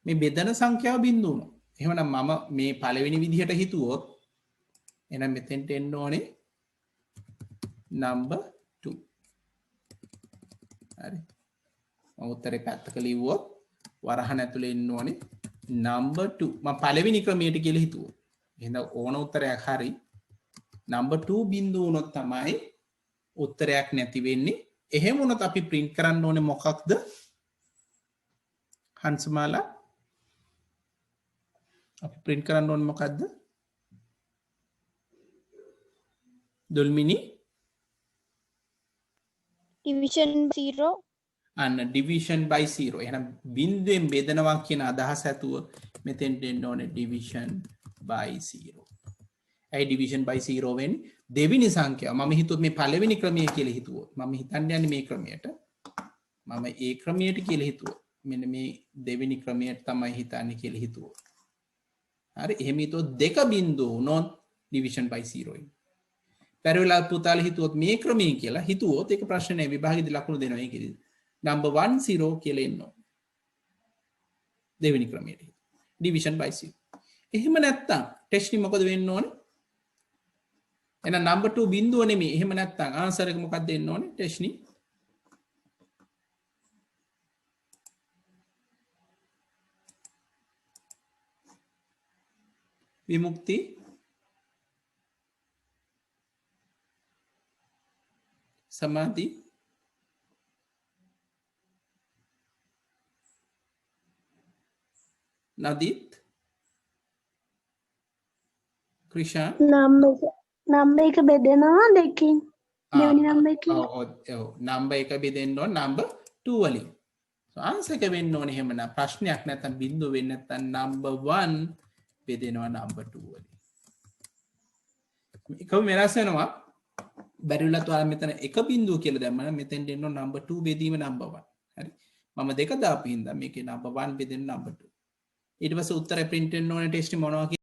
මේ බෙදන සංඛ්‍යාව බිඳු වුණොත්. එහෙමනම් මම මේ පළවෙනි විදිහට හිතුවොත් එහෙනම් මෙතෙන්ට එන්න ඕනේ number 2. හරි. මම උත්තරේ පැත්තක ලිව්වොත් වරහන් ඇතුලේ එන්න ඕනේ number 2. මම පළවෙනි ක්‍රමයට කියලා හිතුවොත්. එහෙනම් ඕන උත්තරයක් හරි number 2 බිඳු වුණොත් තමයි උත්තරයක් නැති වෙන්නේ. එහෙම වුණොත් අපි print කරන්න ඕනේ මොකක්ද? හංසමාලා අපි print කරන්න ඕනේ මොකක්ද? දුල්මිනි division 0 අන්න division by 0. එහෙනම් බිඳුවෙන් බෙදනවා කියන අදහස ඇතුව මෙතෙන් දෙන්න ඕනේ division by 0. ඇයි division by 0 වෙන්නේ? දෙවෙනි සංඛ්‍යාව මම හිතුවත් මේ පළවෙනි ක්‍රමය කියලා හිතුවොත් මම හිතන්න යන්නේ මේ ක්‍රමයට. මම ඒ ක්‍රමයට කියලා හිතුවොත් මෙන්න මේ දෙවෙනි ක්‍රමයට තමයි හිතන්නේ කියලා හිතුවොත්. හරි එහෙම හිතුවොත් දෙක බිඳු වුණොත් division by 0 වෙන්නේ. පෙරවිලා පුතාලා හිතුවොත් මේ ක්‍රමයෙන් කියලා හිතුවොත් ඒක ප්‍රශ්න නෑ විභාගෙදි ලකුණු දෙනවා ඒකෙදි. number 1 0 කියලා එන්න ඕනේ. දෙවෙනි ක්‍රමයට. division by 0. එහෙම නැත්තම් ටෙස්ට් මොකද වෙන්න ඕනේ? එහෙනම් number 2 බිඳුව නෙමෙයි. එහෙම නැත්තම් ආන්සර් එක මොකක්ද දෙන්න ඕනේ? ටෙස්ට් විමුක්ති සමාධි නදිත් ක්‍රිෂා නම්බර් එක බෙදෙනවා දෙකකින්. දෙවෙනි නම්බර් එකකින්. ඔව් නම්බර් එක බෙදෙන්න ඕන නම්බර් 2 වලින්. ආන්සර් එක වෙන්න ඕනේ එහෙමනම් ප්‍රශ්නයක් නැත්තම් බිඳුව වෙන්නේ නැත්තම් number 1 බෙදෙනවා number 2 වලින්. එකම වෙනස් වෙනවා. බැරිලත් ඔයාලා මෙතන එක බිඳුව කියලා දැම්මම මෙතෙන් දෙන්න ඕන number 2 බෙදීම number 1. හරි. මම දෙක දාපු හින්දා මේකේ number 1 බෙදෙන number 2. ඊට පස්සේ උත්තරේ print වෙන්න ඕනේ ටෙස්ට් මොනවා කියලා.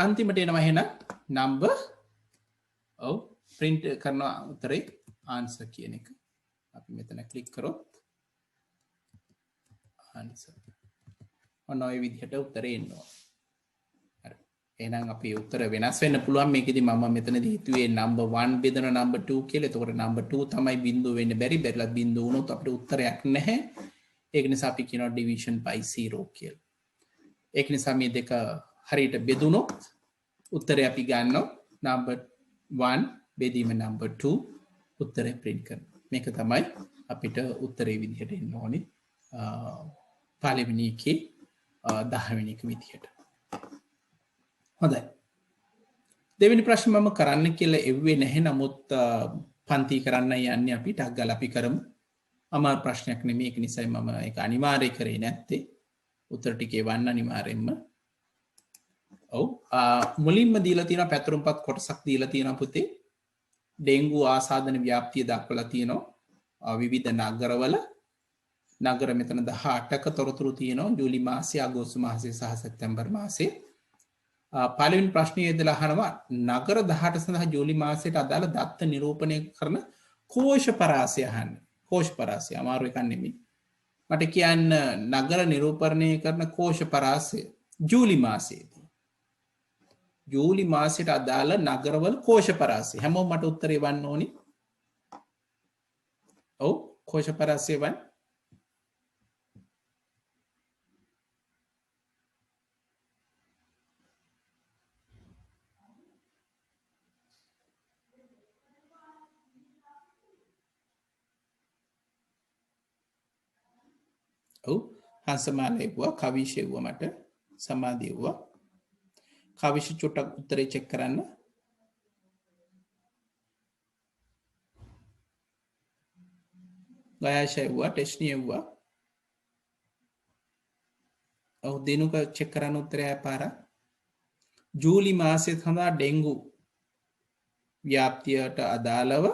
අන්තිමට එනවා එහෙනම් number ඔව් print කරනවා උත්තරේ answer කියන එක. අපි මෙතන ක්ලික් කරොත් answer. ඔන්න ඔය විදිහට උත්තරේ එනවා. හරි. එහෙනම් අපේ උත්තර වෙනස් වෙන්න පුළුවන්. මේකෙදි මම මෙතනදී හිතුවේ number 1 බෙදන number 2 කියලා. එතකොට number 2 තමයි බිඳුව වෙන්න බැරි. බැරිලා බිඳුව වුණොත් අපිට උත්තරයක් නැහැ. ඒක නිසා අපි කියනවා division by 0 කියලා. ඒක නිසා මේ දෙක හරියට බෙදුනොත් උත්තරේ අපි ගන්නවා number 1 බෙදීම number 2 උත්තරේ print කරනවා. මේක තමයි අපිට උත්තරේ විදිහට එන්න ඕනේ. පළවෙනි එකේ 10 වෙනි එක විදිහට. හොඳයි. දෙවෙනි ප්‍රශ්න මම කරන්න කියලා එව්වේ නැහැ. නමුත් පන්ති කරන්න යන්නේ අපි ටක් ගාලා අපි කරමු. අමාරු ප්‍රශ්නයක් නෙමෙයි. ඒක නිසායි මම ඒක අනිවාර්ය කරේ නැත්තේ. උත්තර ටික එවන්න අනිවාර්යෙන්ම. ඔව් මුලින්ම දීලා තියෙනවා පැතුරුම්පත් කොටසක් දීලා තියෙනවා පුතේ. ඩෙන්ගු ආසාදන ව්‍යාප්තිය දක්වලා තියෙනවා විවිධ නගරවල. නගර මෙතන 18ක තොරතුරු තියෙනවා ජූලි මාසයේ අගෝස්තු මාසයේ සහ සැප්තැම්බර් මාසයේ. පළවෙනි ප්‍රශ්නය ඉදලා අහනවා නගර 18 සඳහා ජූලි මාසයට අදාළ දත්ත නිරූපණය කරන කෝෂ පරාසය අහන්නේ. කෝෂ පරාසය අමාරු එකක් නෙමෙයි. මට කියන්න නගර නිරූපණය කරන කෝෂ පරාසය ජූලි මාසයේදී. ජූලි මාසයට අදාළ නගරවල කෝෂ පරාසය. හැමෝම මට උත්තරේ වන්න ඕනි. ඔව් කෝෂ පරාසය වන්න. ඔව් හංසමාලේවුවා කවිෂෙව්වා මට සමාදෙව්වා. කවිෂ චුට්ටක් උත්තරේ චෙක් කරන්න. ගයාෂෙව්වා ටෙස්නියෙව්වා. ඔව් දිනුක චෙක් කරන්න උත්තරය පාර. ජූලි මාසයේ සඳහා ඩෙන්ගු ව්‍යාප්තියට අදාළව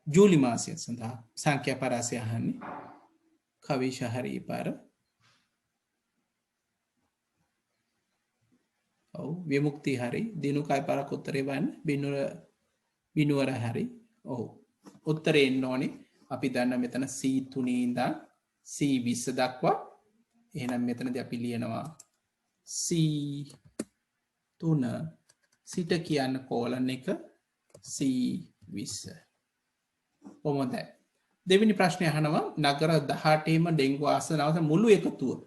ජූලි මාසය සඳහා සංඛ්‍යා පරාසය අහන්නේ. කවිෂ හරි පාර. ඔව් විමුක්ති හරි. දිනුකයි පාරක් උත්තරේ වන්න. බිනුවර හරි. ඔව් උත්තරේ එන්න ඕනේ. අපි දන්න මෙතන C3 ඉඳන් C20 දක්වා. එහෙනම් මෙතනදී අපි ලියනවා C3 සිට කියන්න කෝලන් එක C20. කොහොමද? දෙවෙනි ප්‍රශ්නය අහනවා නගර 18ම ඩෙන්ගු ආසනාව මුළු එකතුව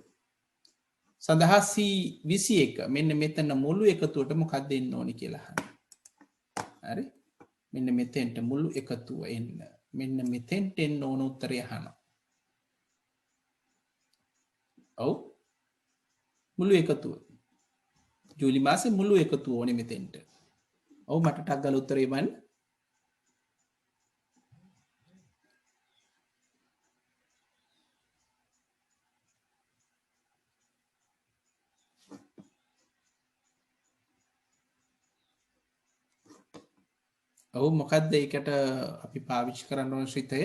සඳහා C21 මෙන්න මෙතන මුළු එකතුවට මොකක්ද දෙන්න ඕනි කියලා අහනවා. හරි? මෙන්න මෙතෙන්ට මුළු එකතුව එන්න. මෙන්න මෙතෙන්ට එන්න ඕන උත්තරය අහනවා. ඔව් මුළු එකතුව. ජූලි මාසේ මුළු එකතුව ඕනේ මෙතෙන්ට. ඔව් මට ටක් ගාලා උත්තරේ වන්න. ඔව් මොකක්ද ඒකට අපි පාවිච්චි කරන්න ඕන ශ්‍රිතය?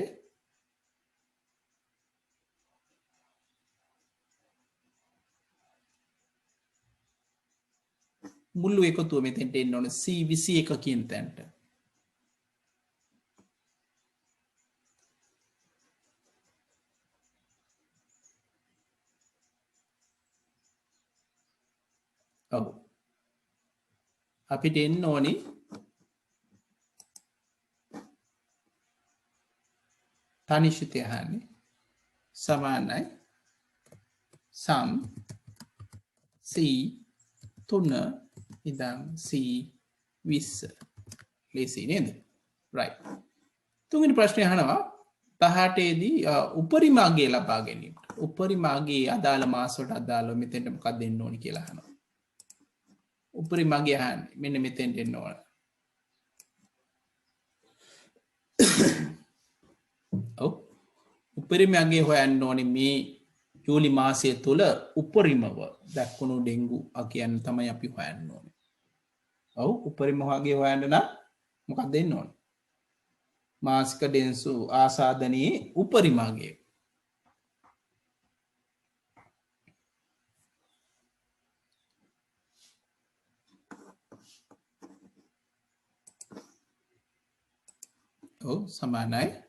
මුළු එකතුව මෙතෙන්ට එන්න ඕන C21 කියන තැනට. ඔව් අපිට එන්න ඕනි තනිශ්චිතය අහන්නේ සමානයි සම් C3 ඉඳන් C20 ලේසි නේද? right. තුන්වෙනි ප්‍රශ්නය අහනවා 18 දී උපරිම අගය ලබා ගැනීමට උපරිම අගයේ අදාළ මාස වලට අදාළව මෙතෙන්ට මොකක්ද දෙන්න ඕනි කියලා අහනවා. උපරිම අගය අහන්නේ මෙන්න මෙතෙන්ට එන්න ඕන. ඔව් උපරිම අගය හොයන්න ඕනේ මේ ජූලි මාසය තුළ උපරිමව දක්වුණු ඩෙන්ගු අගයන් තමයි අපි හොයන්න ඕනේ. ඔව් උපරිම අගය හොයන්න නම් මොකක්ද දෙන්න ඕනේ? මාසික ඩෙන්සු ආසාදනයේ උපරිම අගය. ඔව් සමානයි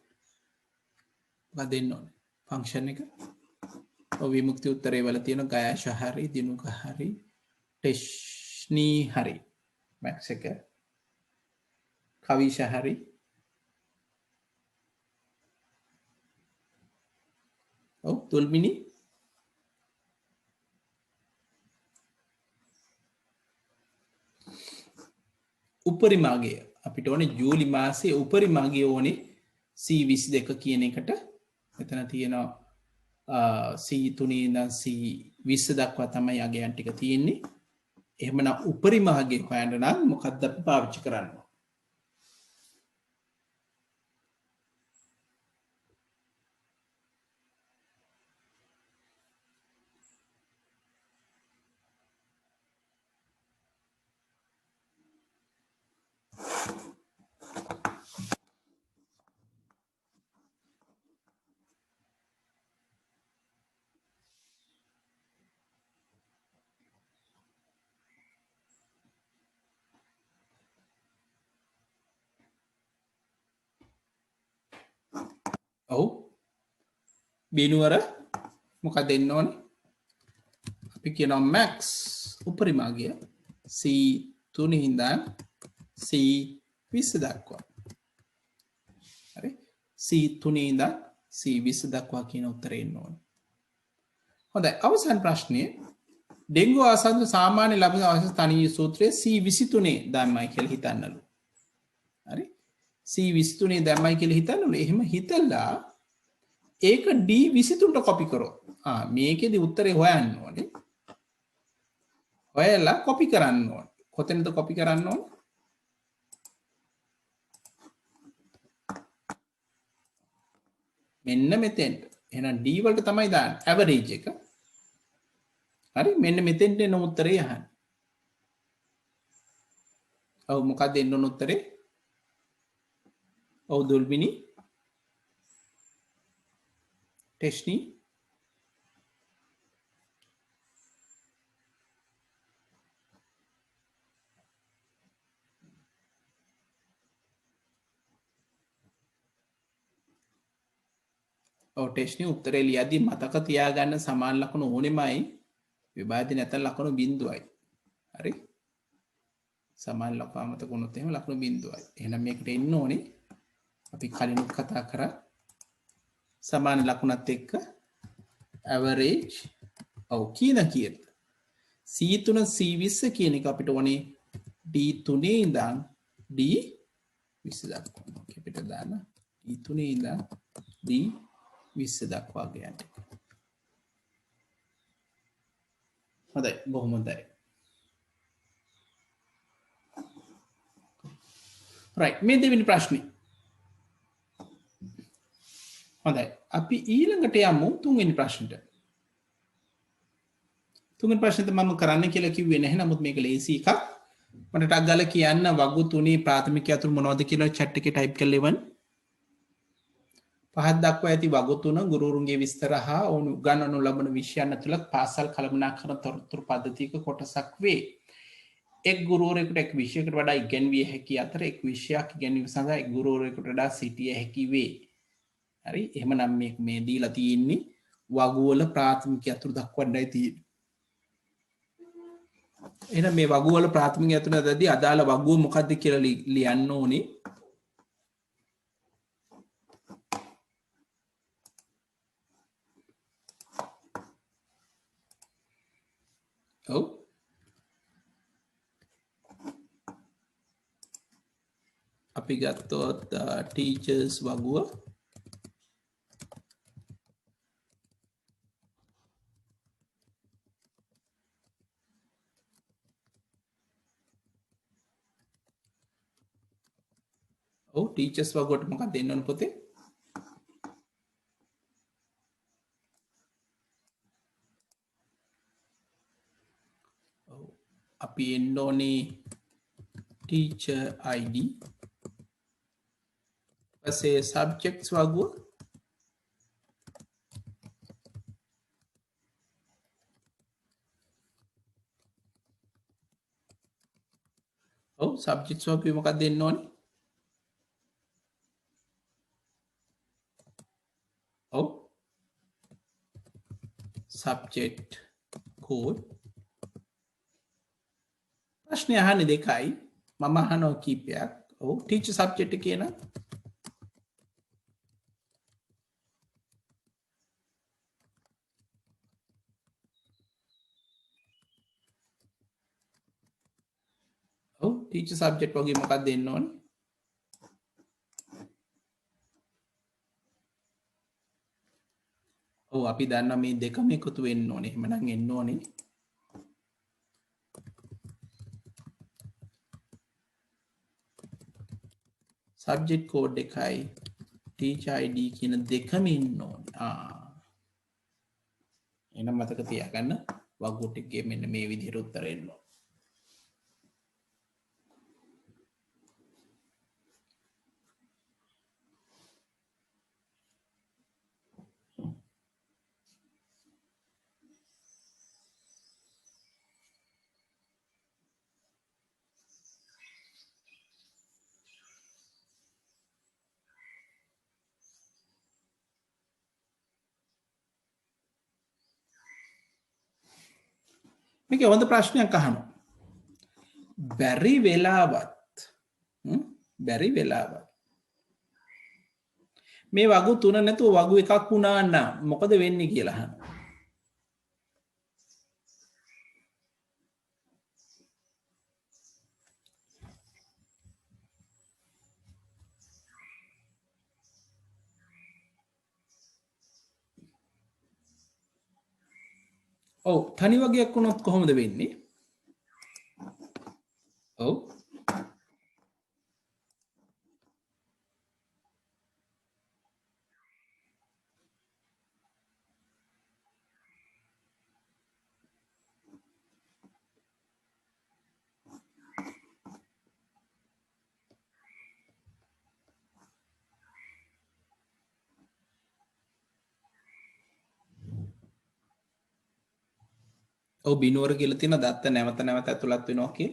මොකක්ද දෙන්න ඕනේ? ෆන්ක්ෂන් එක. ඔව් විමුක්ති උත්තරේ වල තියෙන ගයාෂ හරි දිනුක හරි ටෙස්නී හරි මැක්ස් එක කවිෂ හරි ඔව් තුල්මිනි උපරිම අගය අපිට ඕනේ ජූලි මාසයේ උපරිම අගය ඕනේ C22 කියන එකට. මෙතන තියෙනවා C3 ඉඳන් C20 දක්වා තමයි අගයන් ටික තියෙන්නේ. එහෙමනම් උපරිම අගය හොයන්න නම් මොකක්ද අපි පාවිච්චි කරන්නේ? ඔව් බිනුවර මොකක්ද දෙන්න ඕනේ අපි කියනවා max උපරිමාගය C3 ඉඳන් C20 දක්වා හරි C3 ඉඳන් C20 දක්වා කියන උත්තරේ එන්න ඕනේ හොඳයි අවසාන ප්‍රශ්නය ඩෙංගු ආසන්න සාමාන්‍ය ලබන අවශ්‍ය තනීය සූත්‍රයේ C23 දැම්මයි කියලා හිතන්නලු හරි C23 දැම්මයි කියලා හිතන්නලු එහෙම හිතලා ඒක D23ට කොපි කරොත් මේකෙදි උත්තරේ හොයන්න ඕනේ ඔයලා කොපි කරන්න ඕනේ කොතැනද කොපි කරන්න ඕනේ මෙන්න මෙතෙන්ට එහෙනම් D වලට තමයි දාන්න ඇවරේජ් එක හරි මෙන්න මෙතෙන්ට එන උත්තරේ අහන්න ඔව් මොකක්ද එන්න ඕන උත්තරේ ඔව් දුල්බිනි ටෙස්නි ඔව් ටෙස්නි උත්තරේ ලියද්දී මතක තියාගන්න සමාන ලකුණු ඕනෙමයි විභාජ්‍ය නැත්නම් ලකුණු බිඳුවයි හරි සමාන ලකුණු අමතක වුණොත් එහෙම ලකුණු බිඳුවයි එහෙනම් මේකට එන්න ඕනේ අපි කලිනුත් කතා කරා සමාන ලකුණත් එක්ක ඇවරේජ් ඔව් කීයද C3 C20 කියන එක අපිට ඕනේ D3 ඉඳන් D20 දක්වා අපිට දාන්න D3 ඉඳන් D20 දක්වා ගියන්න හොඳයි බොහොම හොඳයි right මේ දෙවෙනි ප්‍රශ්නේ හොඳයි අපි ඊළඟට යමු තුන්වෙනි ප්‍රශ්නෙට තුන්වෙනි ප්‍රශ්නෙත් මම කරන්න කියලා කිව්වේ නැහැ නමුත් මේක ලේසි එකක් මට ටක් ගාලා කියන්න වගු තුනේ ප්‍රාථමික අතුරු මොනවද කියලා chat එකේ type කරලා එවන්න පහත් දක්වා ඇති වගු තුන ගුරුවරුන්ගේ විස්තර හා ඔවුන් උගන්වනු ලබන විෂයන් ඇතුළත් පාසල් කළමනාකරන තොරතුරු පද්ධතියක කොටසක් වේ එක් ගුරුවරයෙකුට එක් විෂයකට වඩා ඉගෙනවිය හැකි අතර එක් විෂයක් ඉගෙනීම සඳහා එක් ගුරුවරයෙකුට වඩා සිටිය හැකි වේ හරි එහෙමනම් මේ දීලා තියෙන්නේ වගුවල ප්‍රාථමික අතුරු දක්වන්නයි තියෙන්නේ එහෙනම් මේ වගුවල ප්‍රාථමික අතුරදී අදාළ වගුව මොකක්ද කියලා ලියන්න ඕනේ ඔව් අපි ගත්තොත් ටීචර්ස් වගුව ඔව් ටීචර්ස් වගුවට මොකක්ද දෙන්න ඕන පොතේ ඔව් අපි එන්න ඕනේ teacher ID පස්සේ subjects වගුව ඔව් subjects වගුවේ මොකක්ද දෙන්න ඕනේ ඔව් subject code ප්‍රශ්නය අහන්නේ දෙකයි මම අහනවා කීපයක් ඔව් teacher subject එකේ නම් ඔව් teacher subject වගේ මොකක්ද දෙන්න ඕනේ ඔව් අපි දන්නවා මේ දෙකම එකතු වෙන්න ඕනේ එහෙමනම් එන්න ඕනේ subject code එකයි teacher ID කියන දෙකම ඉන්න ඕනේ එහෙනම් මතක තියාගන්න වගුව ටිකේ මෙන්න මේ විදිහට උත්තර එන්න ඕනේ මේක හොඳ ප්‍රශ්නයක් අහනවා. බැරි වෙලාවත් මේ වගු 3 නැතුව වගු එකක් වුණා නම් මොකද වෙන්නේ කියලා අහනවා. ඔව් තනි වගයක් වුණොත් කොහොමද වෙන්නේ? ඔව් ඔව් බිනුවර කියලා තියෙන දත්ත නැවත නැවත ඇතුළත් වෙනවා කිය.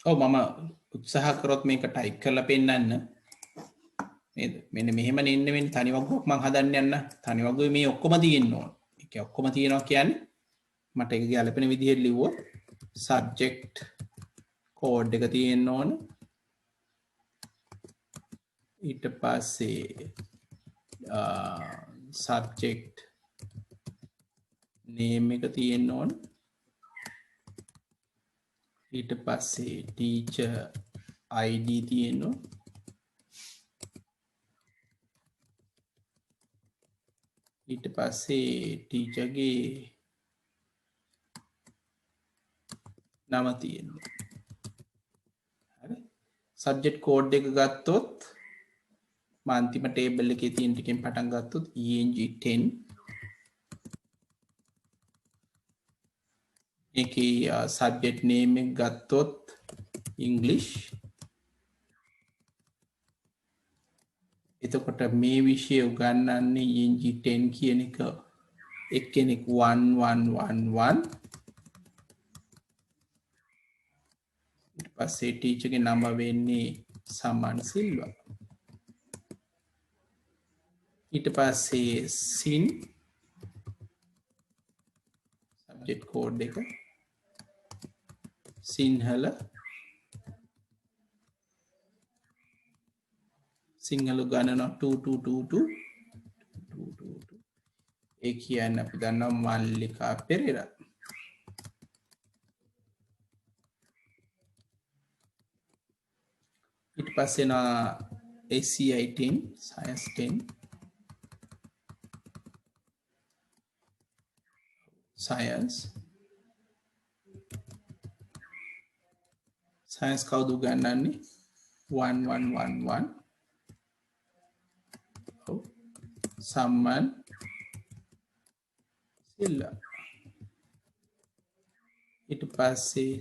ඔව් මම උත්සාහ කරොත් මේක ටයිප් කරලා පෙන්නන්න. නේද? මෙන්න මෙහෙම නෙන්න වෙන්නේ තනි වගුවක් මම හදන්න යන්න. තනි වගුවේ මේ ඔක්කොම තියෙන්න ඕන. ඒක ඔක්කොම තියෙනවා කියන්නේ මට ඒක ගැලපෙන විදිහට ලිව්වොත් subject code එක තියෙන්න ඕන. ඊට පස්සේ subject name එක තියෙන්න ඕන. ඊට පස්සේ teacher id තියෙන්න ඕන. ඊට පස්සේ teacher ගේ නම තියෙන්න ඕන. හරි subject code එක ගත්තොත් මාන්තිම ටේබල් එකේ තියෙන ටිකෙන් පටන් ගත්තොත් ENG10 ඒකේ subject name එක ගත්තොත් English. එතකොට මේ විෂය උගන්වන්නේ ENG10 කියන එක එක්කෙනෙක් 1111 ඊට පස්සේ ටීචර් ගේ නම වෙන්නේ සමන් සිල්වා. ඊට පස්සේ sin subject code එක සිංහල ගණන 2222 ඒ කියන්නේ අපි දන්නවා මල්ලිකා පෙරේරා. ඊට පස්සේ නා ACI 10 science 10 science කවුද උගන්වන්නේ 1111 සම්මන් සිල්වා. ඊට පස්සේ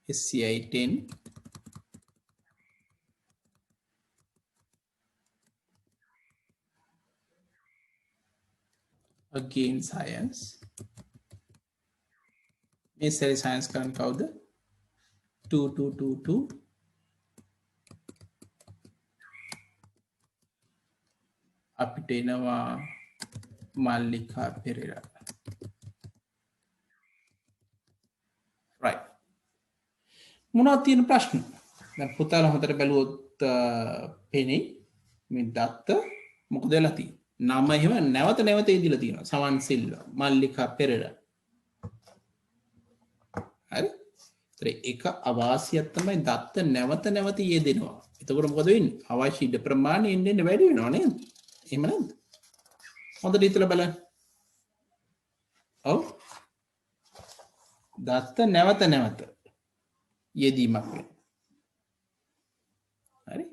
SCI 10 again science. මේ සැරේ science කරන්නේ කවුද 2222 අපිට එනවා මල්ලිකා පෙරේරා. right මොනවද තියෙන ප්‍රශ්න? දැන් පුතාලා හොඳට බැලුවොත් පෙනේ මේ දත්ත මොකද වෙලා තියෙන්නේ? නම එහෙම නැවත නැවත ඉදිලා තියෙනවා. සමන් සිල්වා මල්ලිකා පෙරේරා. හරි ඒක අවාසියක් තමයි දත්ත නැවත නැවත යෙදෙනවා. එතකොට මොකද වෙන්නේ? අවශ්‍ය ඉඩ ප්‍රමාණය එන්න වැඩි වෙනවා නේද? එහෙම නේද? හොඳට හිතලා බලන්න. ඔව් දත්ත නැවත නැවත යෙදීමක් වෙනවා. හරි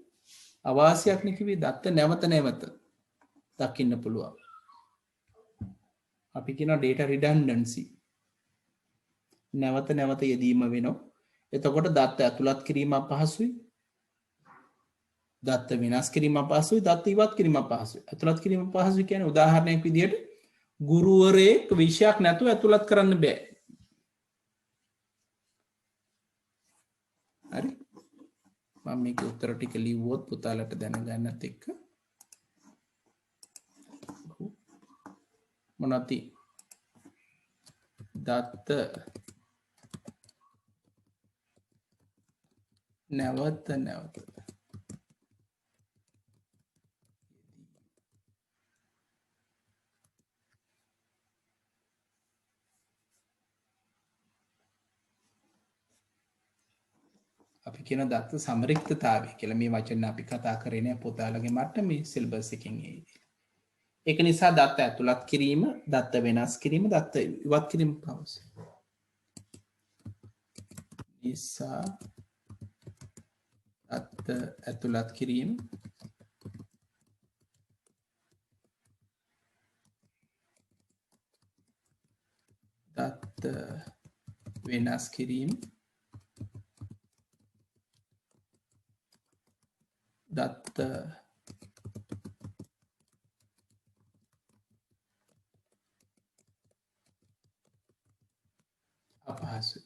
අවාසියක් නේ කිව්වේ දත්ත නැවත නැවත දකින්න පුළුවන්. අපි කියනවා data redundancy. නැවත නැවත යෙදීම වෙනවා. එතකොට දත්ත ඇතුළත් කිරීම අපහසුයි. දත්ත විනාශ කිරීම අපහසුයි. දත්ත ඉවත් කිරීම අපහසුයි. ඇතුළත් කිරීම අපහසුයි කියන්නේ උදාහරණයක් විදිහට ගුරුවරයෙක් විෂයක් නැතුව ඇතුළත් කරන්න බෑ. හරි මම මේක උත්තර ටික ලිව්වොත් පුතාලට දැනගන්නත් එක්ක මොනවද දත්ත නැවත අපි කියන දත්ත සමරික්තතාවය කියලා මේ වචන අපි කතා කරේ නෑ පොතාලගේ මට්ටමේ සිලබස් එකකින් ඒක නිසා දත්ත ඇතුළත් කිරීම දත්ත වෙනස් කිරීම දත්ත ඉවත් කිරීම පවසයි නිසා දත්ත ඇතුළත් කිරීම දත්ත වෙනස් කිරීම දත්ත අපහසුයි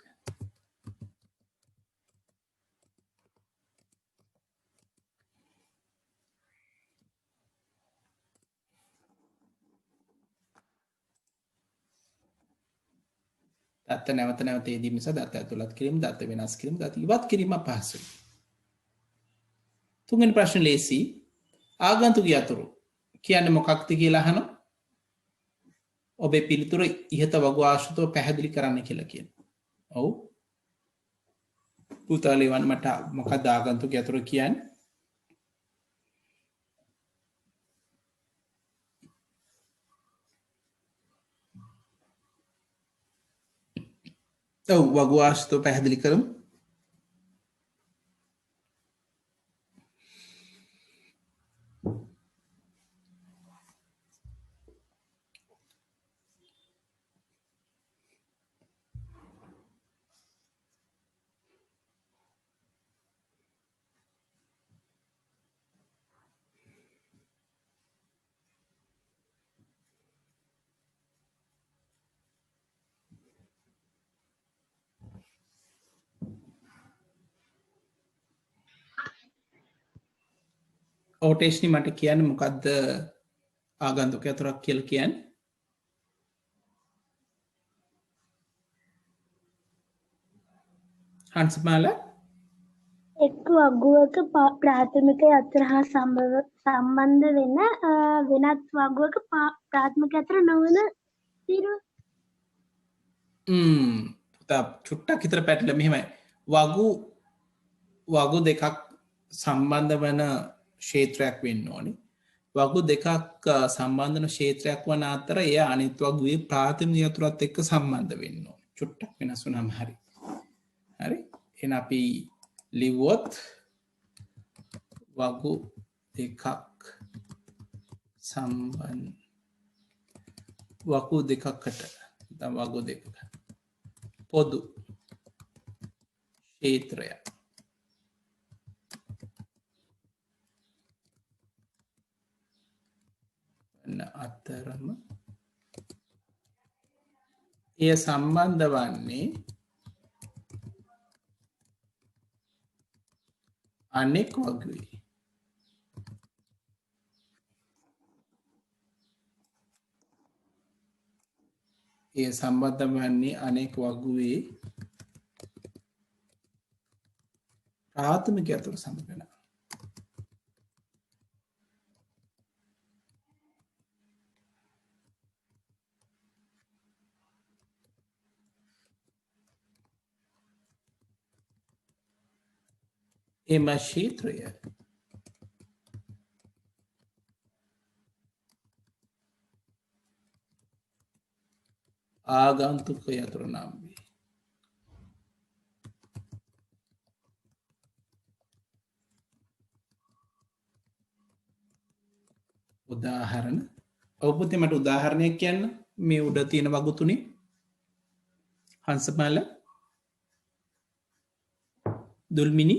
දත්ත නැවත යෙදීම නිසා දත්ත ඇතුළත් කිරීම දත්ත වෙනස් කිරීම දත්ත ඉවත් කිරීම අපහසුයි තුන්වෙනි ප්‍රශ්න ලේසි ආගන්තුකයා අතුරු කියන්නේ මොකක්ද කියලා අහනවා ඔබේ පිළිතුර ඉහත වගු ආශ්‍රිතව පැහැදිලි කරන්න කියලා කියනවා ඔව් පුතාලේ වන් මට මොකක්ද ආගන්තුකයා අතුරු කියන්නේ ඔව් වගු ආශ්‍රිතව පැහැදිලි කරමු ඕටේෂ්නි මට කියන්න මොකක්ද ආගන්තුක අතුරක් කියලා කියන්නේ හංසමාල එක් වගුවක ප්‍රාථමික අතර හා සම්බන්ධ වෙන වෙනත් වගුවක ප්‍රාථමික අතර නොවන තීරුව පුතා චුට්ටක් විතර පැටල මෙහෙමයි වගු දෙකක් සම්බන්ධ වන ක්ෂේත්‍රයක් වෙන්න ඕනි වගු දෙකක් සම්බන්ධන ක්ෂේත්‍රයක් වන අතර එය අනිත් වගුවේ ප්‍රාථමික අතුරත් එක්ක සම්බන්ධ වෙන්න ඕනි චුට්ටක් වෙනස් වුණාම හරි එහෙනම් අපි ලිව්වොත් වගු දෙකක් සම්බන්ධ වගු දෙකකට නැත්නම් වගු දෙකක පොදු ක්ෂේත්‍රයක් අතරම එය සම්බන්ධ වන්නේ අනෙක් වගුවේ එය සම්බන්ධ වන්නේ අනෙක් වගුවේ ප්‍රාථමික අතුරු සමගන එම ක්ෂේත්‍රය ආගන්තුක යතුරු නම් වේ. උදාහරණ ඔබපුතේ මට උදාහරණයක් කියන්න මේ උඩ තියෙන වගු තුනේ හංසමාල දුල්මිනි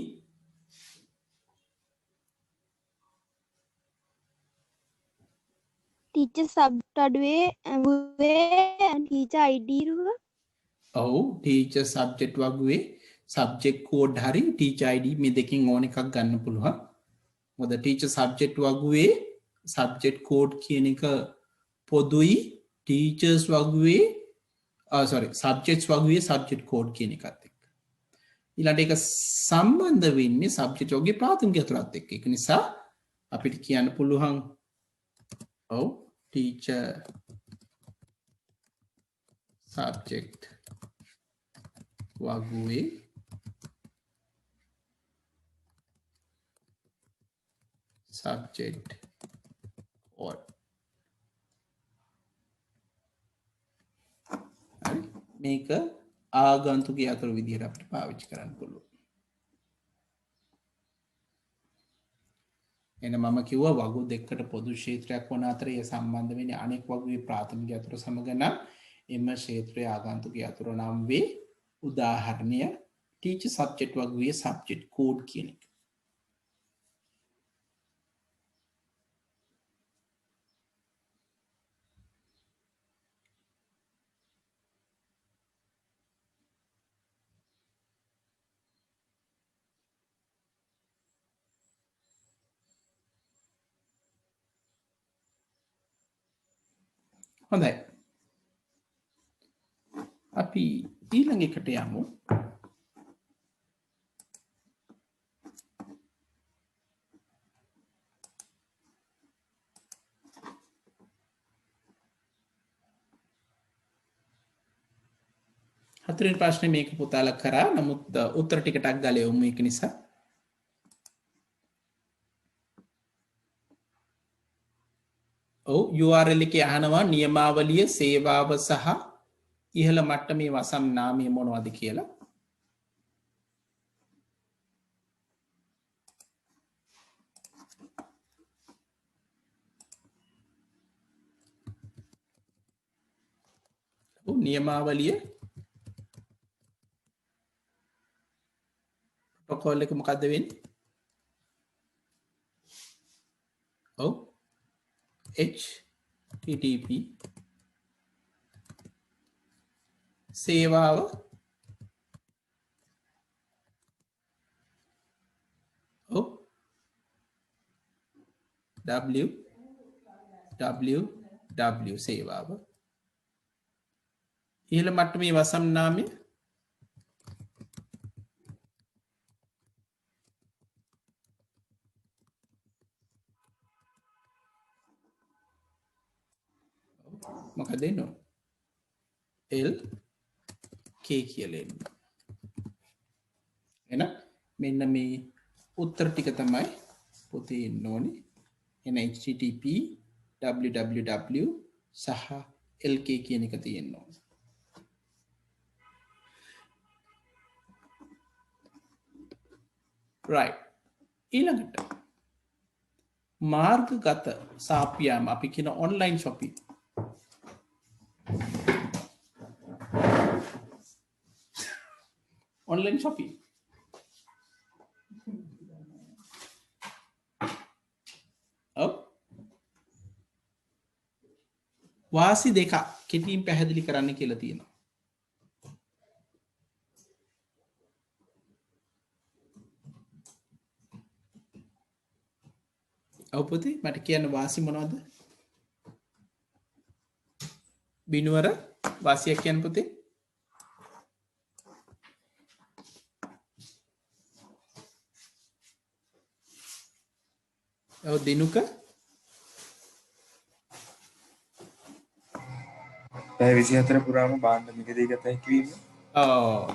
teacher subject අඩුවේ teacher id රුව ඔව් ටීචර් සබ්ජෙක්ට් වගුවේ සබ්ජෙක්ට් කෝඩ් හරි ටීචර් id මේ දෙකෙන් ඕන එකක් ගන්න පුළුවන්. මොකද ටීචර් සබ්ජෙක්ට් වගුවේ සබ්ජෙක්ට් කෝඩ් කියන එක පොදුයි ටීචර්ස් වගේ sorry subjects වගේ subject code කියන එකත් එක්ක. ඊළඟට ඒක සම්බන්ධ වෙන්නේ subject වගේ ප්‍රාථමික අතුරත් එක්ක. ඒක නිසා අපිට කියන්න පුළුවන් ඔව් teacher subject වගේ subject code. හරි මේක ආගන්තුකයේ අතුරු විදිහට අපිට පාවිච්චි කරන්න පුළුවන්. එන මම කිව්වා වගු දෙකකට පොදු ක්ෂේත්‍රයක් වන අතර ඒ සම්බන්ධ වෙන්නේ අනෙක් වගුවේ ප්‍රාථමික අතුරු සමග නම් එම ක්ෂේත්‍රයේ ආගන්තුකයේ අතුරු නම් වේ. උදාහරණය ටීචර් සබ්ජෙක්ට් වගුවේ සබ්ජෙක්ට් කෝඩ් කියන එක. හොඳයි අපි ඊළඟ එකට යමු. හතරවෙනි ප්‍රශ්නේ මේක පුතාලා කරා නමුත් උත්තර ටික ටක් ගාලා යමු ඒක නිසා. ඔව් URL එකේ අහනවා නියමාවලිය සේවාව සහ ඉහළ මට්ටමේ වසම් නාමය මොනවද කියලා. ඔව් නියමාවලිය ප්‍රොටෝකෝල් එක මොකද්ද වෙන්නේ? ඔව් HTTP සේවාව www සේවාව ඉහළ මට්ටමේ වසම් නාමය මොකද එන්නේ LK කියලා එන්නේ. එහෙනම් මෙන්න මේ උත්තර ටික තමයි පොතේ එන්න ඕනේ. එන http www සහ LK කියන එක තියෙන්න ඕනේ. right ඊළඟට මාර්ගගත සාපියාම අපි කියන online shopping online shopping වාසි දෙක කෙටියෙන් පැහැදිලි කරන්න කියලා තියෙනවා. ඔව් පුතේ මට කියන්න වාසි මොනවද? බිනුවර වාසියක් කියන්න පුතේ. ඔව් දිනුක පැය 24 පුරාම බාණ්ඩ මිලදී ගත හැකි වීම.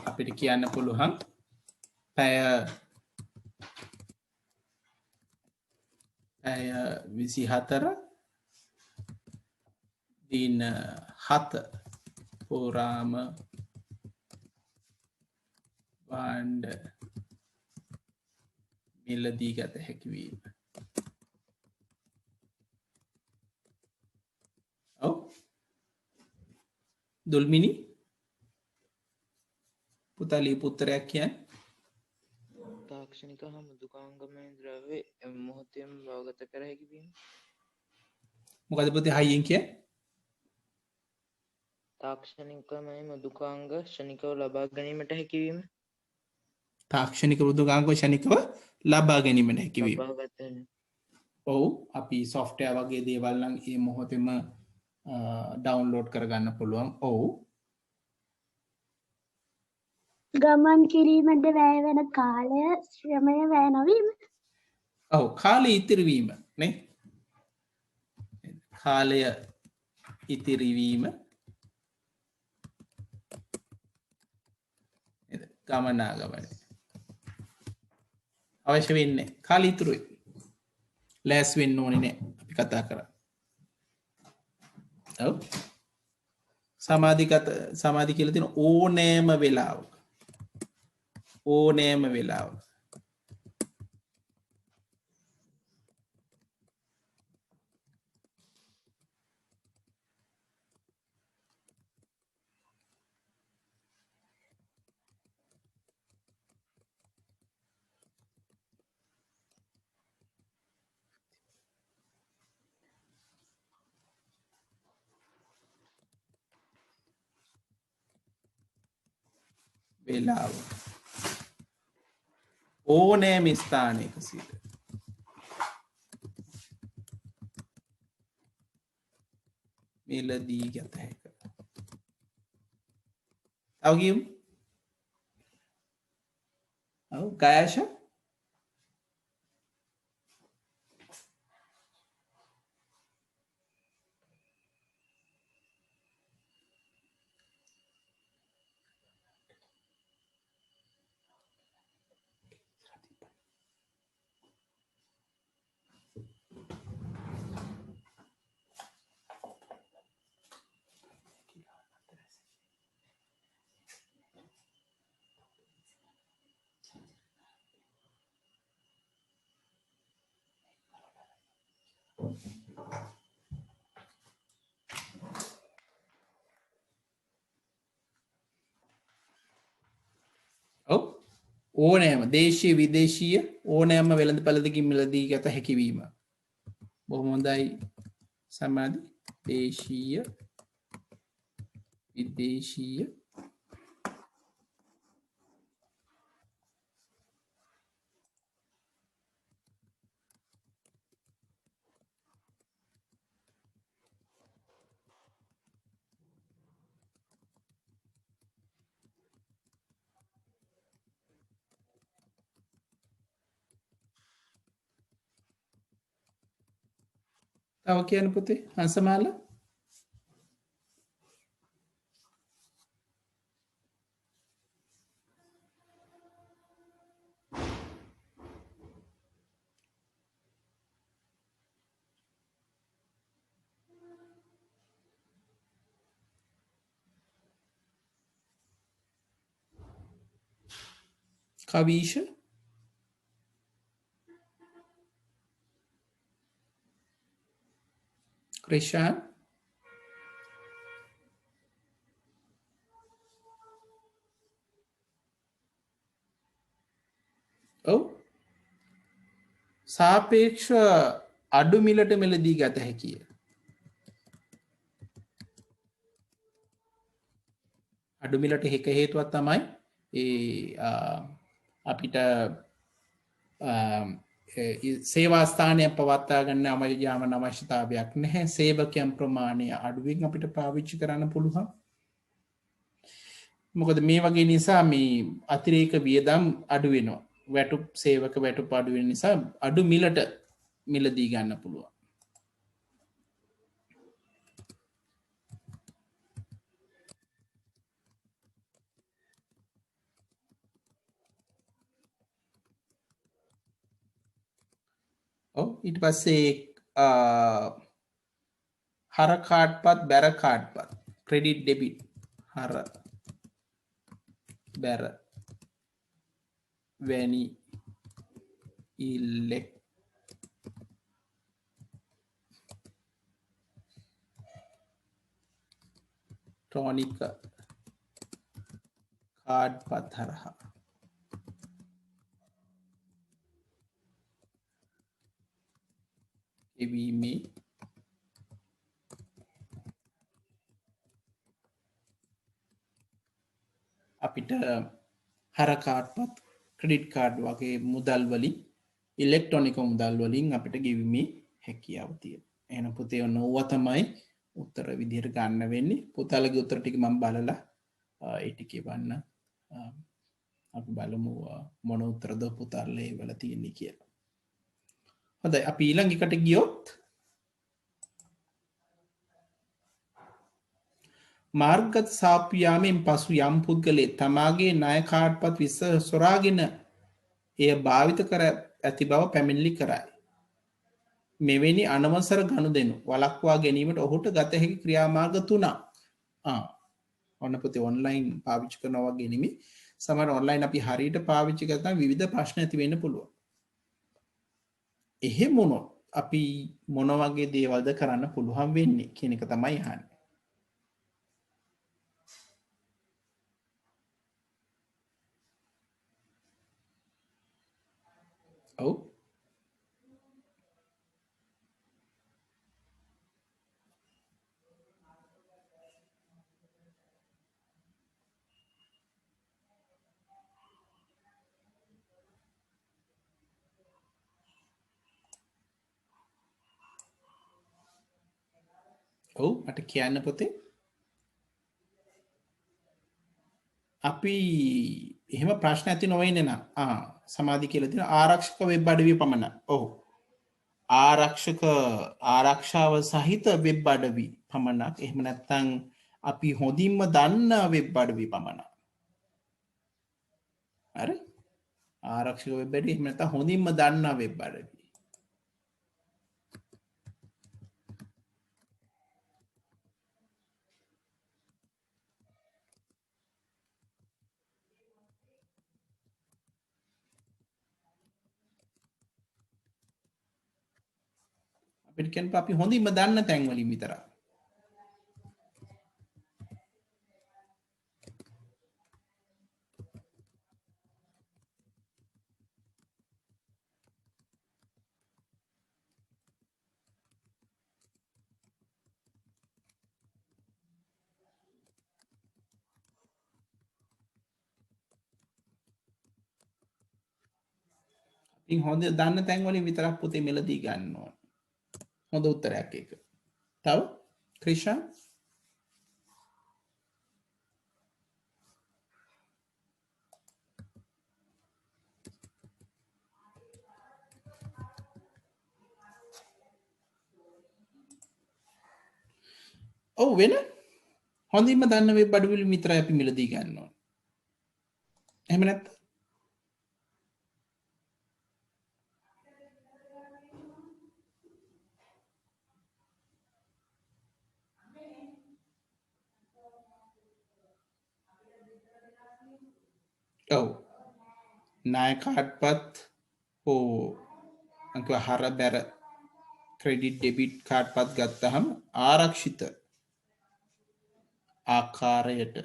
අපිට කියන්න පුළුවන් පැය 24 දින 7 පුරාම බාණ්ඩ මිලදී ගත හැකි වීම. ඔව් දුල්මිනි පුතාලී පුත්‍රයක් කියන්නේ තාක්ෂණික හා මෘදුකාංගමය ද්‍රව්‍ය මොහොතේම භවගත කර හැකි වීම. මොකද පුතේ හයියෙන් කියන්නේ? තාක්ෂණිකමය මෘදුකාංග ක්ෂණිකව ලබා ගැනීමට හැකිවීම. තාක්ෂණික මෘදුකාංග ක්ෂණිකව ලබා ගැනීමට හැකිවීම. ලබාගත ඔව් අපි software වගේ දේවල් නම් ඒ මොහොතේම ඩවුන්ලෝඩ් කරගන්න පුළුවන්. ඔව්. ගමන් කිරීමට වැය වෙන කාලය ශ්‍රමය වැය නොවීම. ඔව් කාලය ඉතිරිවීම නේ. කාලය ඉතිරිවීම ගමනාගමනය අවශ්‍ය වෙන්නේ කාලය ඉතුරුයි. ලෑස් වෙන්න ඕනේ නෑ අපි කතා කරා. ඔව් සමාධි කියලා තියෙන ඕනෑම වෙලාවක වෙලාව ඕනෑම ස්ථානයක සිට මිලදී ගත හැක. තව කියමු. ඔව් ගායෂ ඔව් ඕනෑම දේශීය විදේශීය ඕනෑම වෙළඳ පළදකින් මිලදී ගත හැකිවීම. බොහොම හොඳයි සමාධි. දේශීය විදේශීය තව කියන්න පුතේ හංසමාල. කවීෂ ක්‍රිෂාන් ඔව් සාපේක්ෂ අඩු මිලට මිලදී ගත හැකිය. අඩු මිලට එක හේතුවක් තමයි අපිට සේවාස්ථානයක් පවත්තා ගන්න අමජාමන අවශ්‍යතාවයක් නැහැ. සේවකයන් ප්‍රමාණය අඩුවෙන් අපිට පාවිච්චි කරන්න පුළුවන්. මොකද මේ වගේ නිසා මේ අතිරේක වියදම් අඩු වෙනවා. වැටුප් සේවක වැටුප් අඩු වෙන නිසා අඩු මිලට මිලදී ගන්න පුළුවන්. ඊට පස්සේ හර කාඩ්පත් බැර කාඩ්පත් ක්‍රෙඩිට් ඩෙබිට් හර බැර වැනි ඉලෙක්ට්‍රොනික කාඩ්පත් හරහා එවීමේ අපිට හර කාඩ්පත් ක්‍රෙඩිට් කාඩ් වගේ මුදල් වලින් ඉලෙක්ට්‍රොනික මුදල් වලින් අපිට ගෙවීමේ හැකියාව තියෙනවා. එහෙනම් පුතේ ඔන්න ඕවා තමයි උත්තර විදිහට ගන්න වෙන්නේ. පුතාලගේ උත්තර ටික මම බලලා ඒ ටික එවන්න. අපි බලමු මොන උත්තරද පුතාලා ඒවල තියෙන්නේ කියලා. හොඳයි අපි ඊළඟ එකට ගියොත් මාර්ගගත සාප්පු යාමෙන් පසු යම් පුද්ගලයෙක් තමාගේ ණය කාඩ්පත් සොරාගෙන එය භාවිත කර ඇති බව පැමිණිලි කරයි. මෙවැනි අනවසර ගනුදෙනු වළක්වා ගැනීමට ඔහුට ගත හැකි ක්‍රියාමාර්ග 3ක්. ඔන්න පුතේ ඔන්ලයින් පාවිච්චි කරනවා වගේ නෙමෙයි. සමහර ඔන්ලයින් අපි හරියට පාවිච්චි කරලා විවිධ ප්‍රශ්න ඇති වෙන්න පුළුවන්. එහෙම වුණොත් අපි මොන වගේ දේවල්ද කරන්න පුළුවන් වෙන්නේ කියන එක තමයි අහන්නේ. ඔව් ඔව් මට කියන්න පුතේ. අපි එහෙම ප්‍රශ්න ඇති නොවෙන්නේ නම් සමාධි කියලා තියෙන ආරක්ෂක වෙබ් අඩවිය පමණයි. ඔව්. ආරක්ෂාව සහිත වෙබ් අඩවි පමණක්. එහෙම නැත්නම් අපි හොඳින්ම දන්න වෙබ් අඩවි පමණක්. හරි? ආරක්ෂක වෙබ් අඩවි එහෙම නැත්නම් හොඳින්ම දන්න වෙබ් අඩවි. අපිට කියන්න අපි හොඳින්ම දන්න තැන් වලින් විතරක්. අපි හොඳ දන්න තැන් වලින් විතරක් පුතේ මෙලදී ගන්න ඕන. හොඳ උත්තරයක් ඒක. තව ක්‍රිෂා ඔව් වෙන හොඳින්ම දන්න වෙබ් අඩවි වලින් විතරයි අපි මිලදී ගන්න ඕන. එහෙම නැත්නම් ඔව් ණය කාඩ්පත් හෝ අංක හර බැර ක්‍රෙඩිට් ඩෙබිට් කාඩ්පත් ගත්තහම ආරක්ෂිත ආකාරයට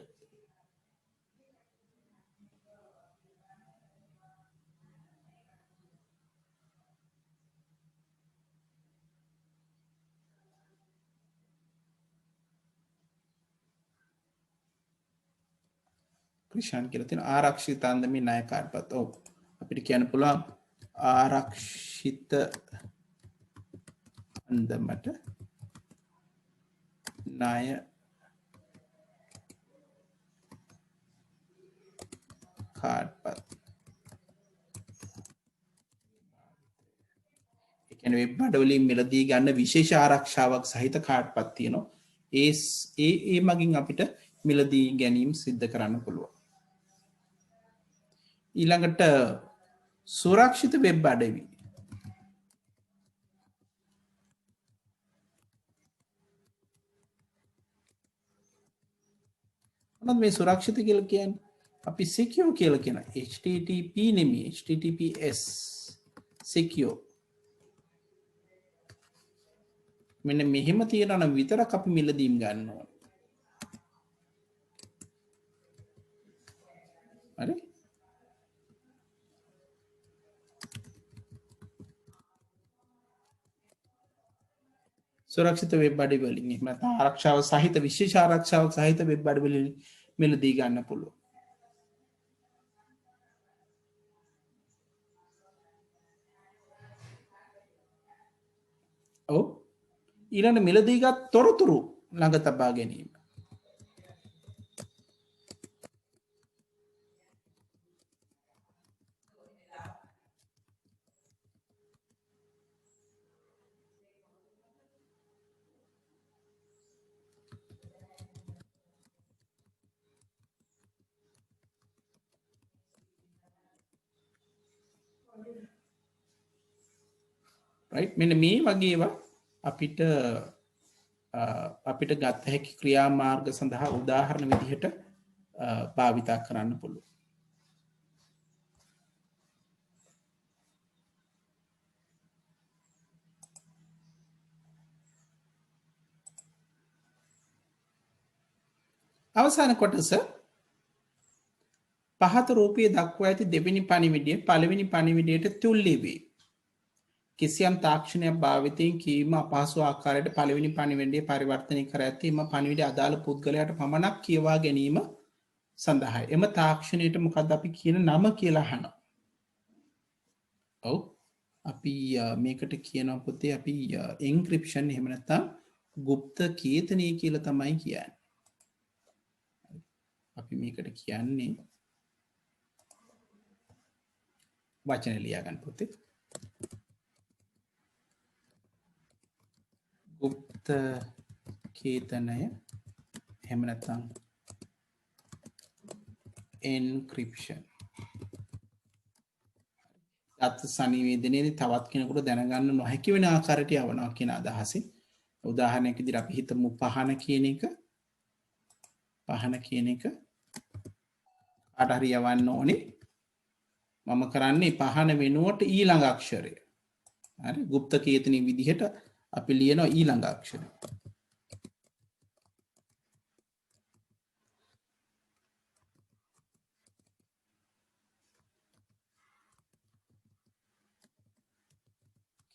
ක්‍රිෂාන් කියලා තියෙන ආරක්ෂිත අන්දමේ ණය කාඩ්පත්. ඔව් අපිට කියන්න පුළුවන් ආරක්ෂිත අන්දමට ණය කාඩ්පත්. ඒ කියන්නේ වෙබ් අඩවලින් මිලදී ගන්න විශේෂ ආරක්ෂාවක් සහිත කාඩ්පත් තියෙනවා. ඒ මගින් අපිට මිලදී ගැනීම සිද්ධ කරන්න පුළුවන්. ඊළඟට සුරක්ෂිත වෙබ් අඩවි. මොනවද මේ සුරක්ෂිත කියලා කියන්නේ? අපි secure කියලා කියන HTTP නෙමෙයි HTTPS secure. මෙන්න මෙහෙම තියනවා නම් විතරක් අපි මිලදීම් ගන්න ඕන. හරි? සුරක්ෂිත වෙබ් අඩවි වලින් එහෙම නැත්නම් ආරක්ෂාව සහිත විශේෂ ආරක්ෂාවක් සහිත වෙබ් අඩවි වලින් මිලදී ගන්න පුළුවන්. ඔව් ඊළඟ මිලදීගත් තොරතුරු ළඟ තබා ගැනීම. right මෙන්න මේ වගේ ඒවා අපිට ගත හැකි ක්‍රියාමාර්ග සඳහා උදාහරණ විදිහට භාවිතා කරන්න පුළුවන්. අවසාන කොටස පහත රූපයේ දක්වා ඇති දෙවෙනි පණිවිඩය පළවෙනි පණිවිඩයට තුල්ලි වේ. කිසියම් තාක්ෂණයක් භාවිතයෙන් කීම අපහසු ආකාරයට පළවෙනි පණිවිඩය පරිවර්තනය කර ඇති එම පණිවිඩය අදාළ පුද්ගලයාට පමණක් කියවා ගැනීම සඳහායි. එම තාක්ෂණයට මොකක්ද අපි කියන නම කියලා අහනවා. ඔව් අපි මේකට කියනවා පුතේ අපි එන්ක්‍රිප්ෂන් එහෙම නැත්නම් গুপ্ত කේතනය කියලා තමයි කියන්නේ. අපි මේකට කියන්නේ වචන ලියා ගන්න පුතේ. गुप्त केतनय එහෙම නැත්නම් encryption අත් සංනිවේදනයේදී තවත් කෙනෙකුට දැනගන්න නොහැකි වෙන ආකාරයට යවනවා කියන අදහසින් උදාහරණයක් විදිහට අපි හිතමු පහන කියන එක කාට හරි යවන්න ඕනේ මම කරන්නේ පහන වෙනුවට ඊළඟ අක්ෂරය හරි গুপ্ত කේතනයේ විදිහට අපි ලියනවා ඊළඟ අක්ෂරය.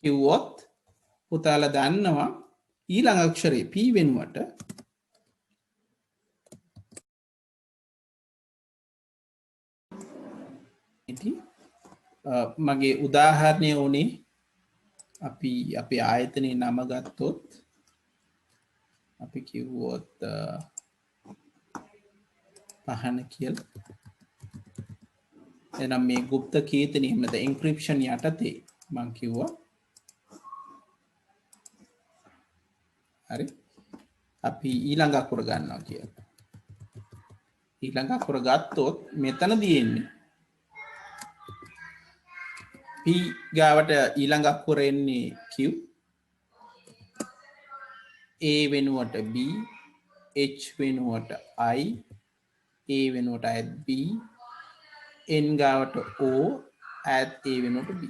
කිව්වොත් පුතාලා දන්නවා ඊළඟ අක්ෂරේ P වෙනුවට ඉතින් මගේ උදාහරණය උනේ අපි අපේ ආයතනයේ නම ගත්තොත් අපි කිව්වොත් පහන කියලා එහෙනම් මේ গুপ্ত කේතනය එහෙම නැත්නම් එන්ක්‍රිප්ෂන් යටතේ මම කිව්වා හරි අපි ඊළඟ අකුර ගන්නවා කියලා ඊළඟ අකුර ගත්තොත් මෙතනදී එන්නේ P ගාවට ඊළඟ අකුර එන්නේ Q A වෙනුවට B H වෙනුවට I A වෙනුවට අයත් B N ගාවට O අයත් A වෙනුවට B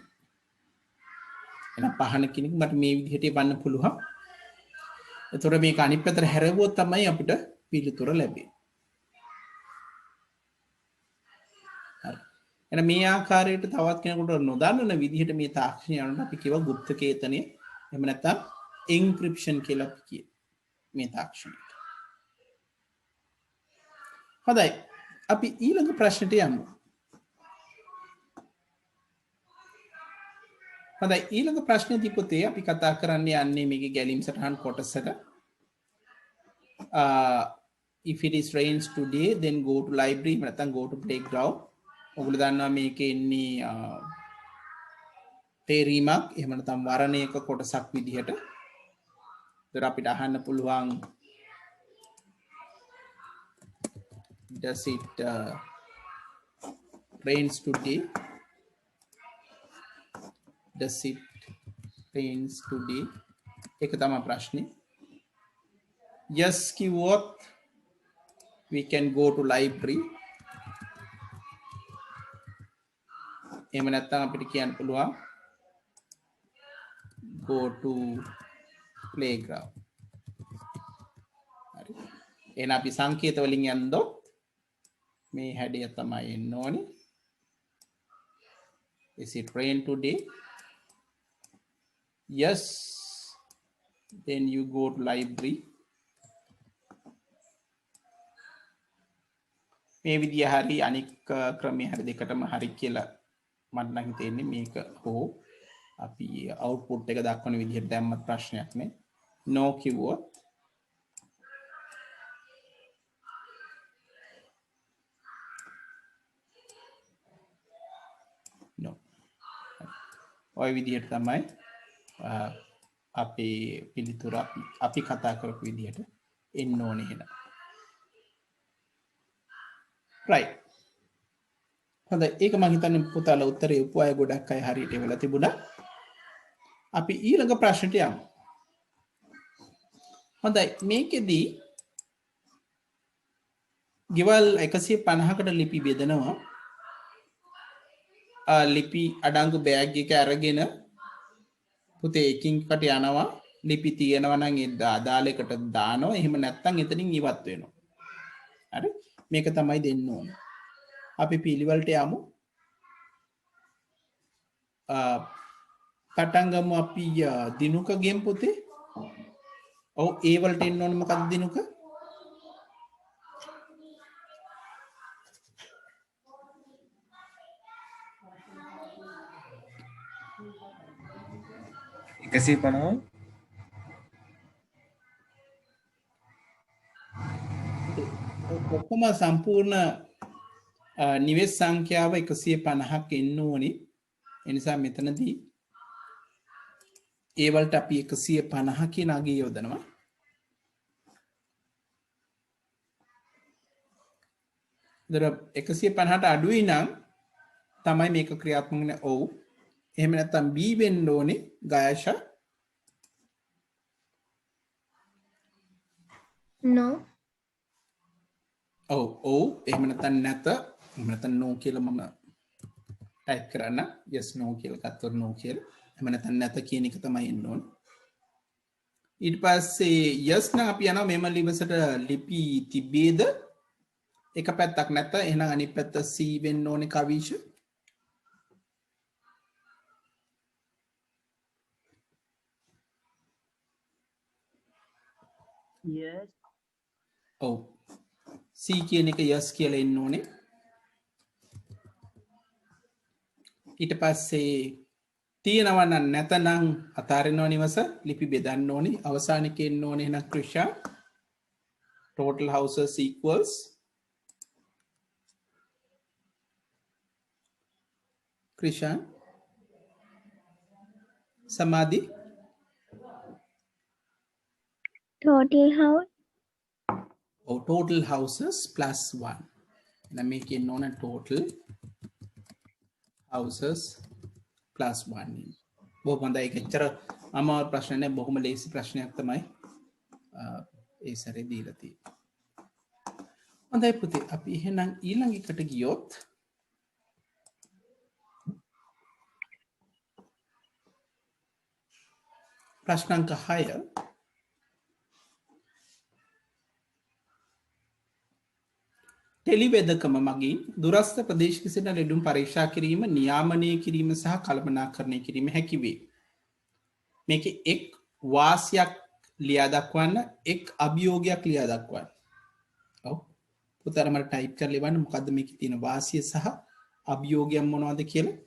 එහෙනම් පහන කෙනෙක් මට මේ විදිහට යවන්න පුළුවන්. එතකොට මේක අනිත් පැත්තට හැරෙවුවොත් තමයි අපිට පිළිතුර ලැබෙන්නේ. එහෙනම් මේ ආකාරයට තවත් කෙනෙකුට නොදන්නන විදිහට මේ තාක්ෂණය යනකොට අපි කියව গুপ্ত කේතනය එහෙම නැත්නම් එන්ක්‍රිප්ෂන් කියලා අපි කියනවා මේ තාක්ෂණයට. හොඳයි අපි ඊළඟ ප්‍රශ්නට යමු. හොඳයි ඊළඟ ප්‍රශ්නේදී පුතේ අපි කතා කරන්න යන්නේ මේකේ ගැලීම් සටහන් කොටසට. If it is rains today then go to library නැත්නම් go to playground. ඔගොල්ලෝ දන්නවා මේකේ ඉන්නේ තේරීමක් එහෙම නැත්නම් වර්ණයක කොටසක් විදිහට. ඒතර අපිට අහන්න පුළුවන් does it rains today? Does it rains today? ඒක තමයි ප්‍රශ්නේ. Yes කිව්වොත් we can go to library. එහෙම නැත්නම් අපිට කියන්න පුළුවන් go to playground. හරි. එහෙනම් අපි සංකේත වලින් යනදොත් මේ හැඩය තමයි එන්න ඕනේ. Is it rain today? Yes. Then you go to library. මේ විදිය හරි අනික් ක්‍රමයේ හරි දෙකටම හරි කියලා මට නම් හිතෙන්නේ මේක හෝ අපි අවුට්පුට් එක දක්වන විදිහට දැම්මත් ප්‍රශ්නයක් නේ. no කිව්වොත් ඔය විදිහට තමයි අපේ පිළිතුර අපි කතා කරපු විදිහට එන්න ඕනේ එහෙනම්. right. හොඳයි ඒක මම හිතන්නේ පුතාලා උත්තරේ උපු අය ගොඩක් අය හරියට එවලා තිබුණා. අපි ඊළඟ ප්‍රශ්නට යමු. හොඳයි මේකෙදී ගෙවල් 150කට ලිපි බෙදනවා. ලිපි අඩංගු බෑග් එක අරගෙන පුතේ එකින් එකට යනවා. ලිපි තියෙනවා නම් ඒ අදාළ එකට දානවා. එහෙම නැත්නම් එතනින් ඉවත් වෙනවා. හරි? මේක තමයි දෙන්න ඕනේ. අපි පිළිවෙලට යමු. පටන් ගමු අපි දිනුක ගෙම් පුතේ. ඔව් ඒ වලට එන්න ඕනේ මොකක්ද දිනුක? එකසි පනව ඔක්කොම සම්පූර්ණ නිවෙස් සංඛ්‍යාව 150ක් එන්න ඕනේ. ඒ නිසා මෙතනදී ඒ වලට අපි 150 කියන අගය යොදනවා. දර 150ට අඩුයි නම් තමයි මේක ක්‍රියාත්මක වෙන්නේ. ඔව්. එහෙම නැත්නම් B වෙන්න ඕනේ ගායෂා. no ඔව් එහෙම නැත්නම් නැත. එහෙම නැත්නම් no කියලා මම ටයිප් කරන්න. yes no කියලා ගත්තොත් no කියලා. එහෙම නැත්නම් නැත කියන එක තමයි එන්න ඕනේ. ඊට පස්සේ yes නම් අපි යනවා මෙම ලිවසට ලිපි තිබේද? එක පැත්තක් නැත. එහෙනම් අනිත් පැත්ත C වෙන්න ඕනේ කවිෂ. Yes. ඔව්. C කියන එක yes කියලා එන්න ඕනේ. ඊට පස්සේ තියෙනවා නම් නැතනම් අතාරිනව නිවස ලිපි බෙදන්න ඕනේ. අවසානයේ එන්න ඕනේ එහෙනම් ක්‍රිෂා total houses equals ක්‍රිෂා සමාධි total house or total houses plus 1. Now make it known as total houses plus 1. බොහොම හොඳයි. එච්චර අමාරු ප්‍රශ්න නෑ. බොහොම ලේසි ප්‍රශ්නයක් තමයි ඒ සැරේ දීලා තියෙන්නේ. හොඳයි පුතේ අපි එහෙනම් ඊළඟ එකට ගියොත් ප්‍රශ්න අංක 6 ටෙලිවේදකම මගින් දුරස්ථ ප්‍රදේශයක සිට ලෙඩුම් පරීක්ෂා කිරීම, නියාමනය කිරීම සහ කළමනාකරණය කිරීම හැකි වේ. මේකේ එක් වාසියක් ලියා දක්වන්න, එක් අභියෝගයක් ලියා දක්වන්න. ඔව්. පුතාලා මට ටයිප් කරලා ඉවන්න මොකද්ද මේකේ තියෙන වාසිය සහ අභියෝගයක් මොනවද කියලා.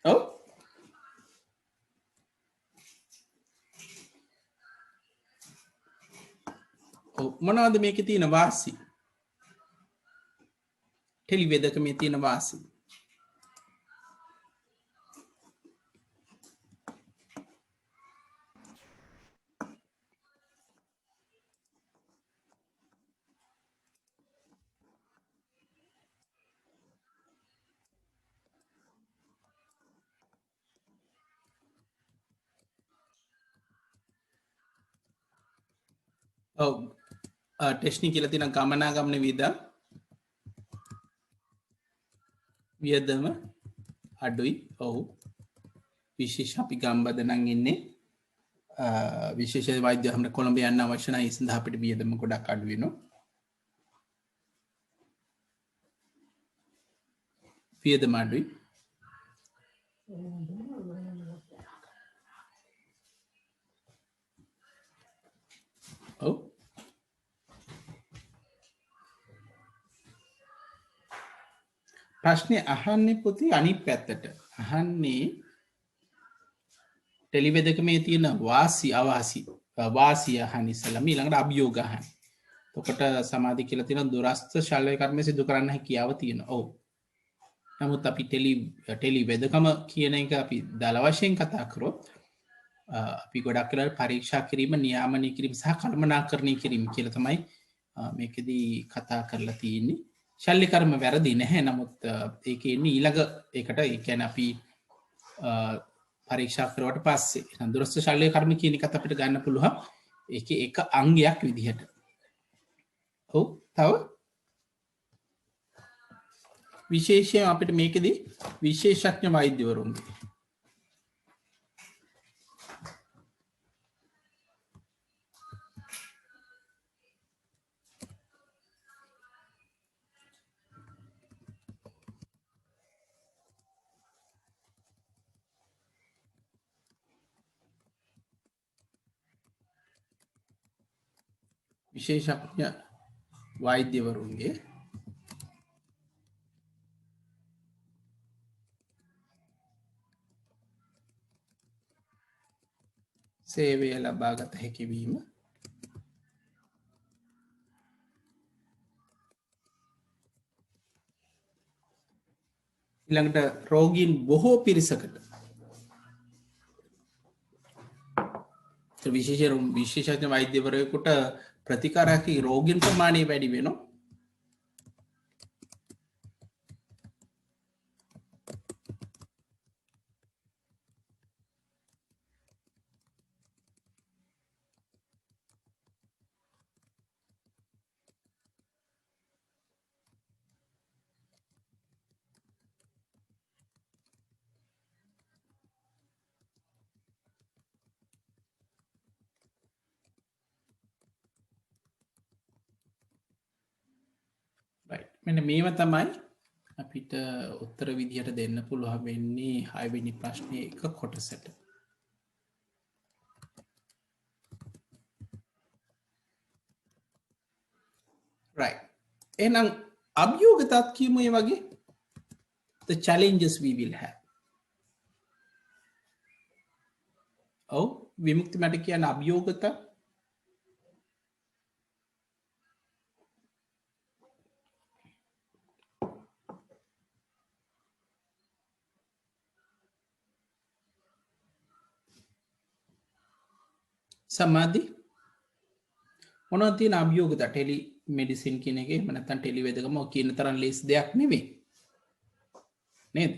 ඔව්. මොනවද මේකේ තියෙන වාසි? ටෙලිවේදකමේ තියෙන වාසි. ඔව්. ටෙස්නි කියලා තියෙන ගමනාගමන වියදම අඩුයි. ඔව්. විශේෂ අපි ගම්බද නම් ඉන්නේ විශේෂ වෛද්‍ය අපිට කොළඹ යන්න අවශ්‍ය නැහැ. ඒ සඳහා අපිට වියදම ගොඩක් අඩු වෙනවා. වියදම අඩුයි. ඔව් ප්‍රශ්නේ අහන්නේ පුතේ අනිත් පැත්තට. අහන්නේ ටෙලිවෙදකමේ තියෙන වාසිය අහන්න ඉස්සෙල්ලාම ඊළඟට අභියෝග අහන්න. එතකොට සමාධි කියලා තියෙන දුරස්ත ශල්‍ය කර්ම සිදු කරන්න හැකියාව තියෙනවා. ඔව්. නමුත් අපි ටෙලිවෙදකම කියන එක අපි දල වශයෙන් කතා කරොත් අපි ගොඩක් වෙලාවට පරීක්ෂා කිරීම, නියාමනය කිරීම සහ කළමනාකරණය කිරීම කියලා තමයි මේකෙදී කතා කරලා තියෙන්නේ. ශල්‍ය කර්ම වැරදි නැහැ. නමුත් ඒකේ ඉන්නේ ඊළඟ ඒකට ඒ කියන්නේ අපි පරීක්ෂා කරුවට පස්සේ දුරස්ත ශල්‍ය කර්ම කියන එකත් අපිට ගන්න පුළුවන් ඒකේ එක අංගයක් විදිහට. ඔව් තව විශේෂයෙන් අපිට මේකෙදී විශේෂඥ වෛද්‍යවරුන්ගේ විශේෂඥ වෛද්‍යවරුන්ගේ සේවය ලබාගත හැකිවීම ඊළඟට රෝගීන් බොහෝ පිරිසකට විශේෂඥ වෛද්‍යවරයෙකුට ප්‍රතිකාරකී රෝගීන් ප්‍රමාණය වැඩි වෙනවා. මෙන්න මේව තමයි අපිට උත්තර විදිහට දෙන්න පුළුවන් වෙන්නේ 6 වෙනි ප්‍රශ්නයේ එක කොටසට. right එහෙනම් අභියෝගතත් කියමු මේ වගේ the challenges we will have. ඔව් විමුක්ති මට කියන අභියෝගත සමාධි මොනවද තියෙන අභියෝගත ටෙලි මෙඩිසින් කියන එකේ එහෙම නැත්නම් ටෙලි වෙදකම කියන තරම් ලේසි දෙයක් නෙවෙයි නේද?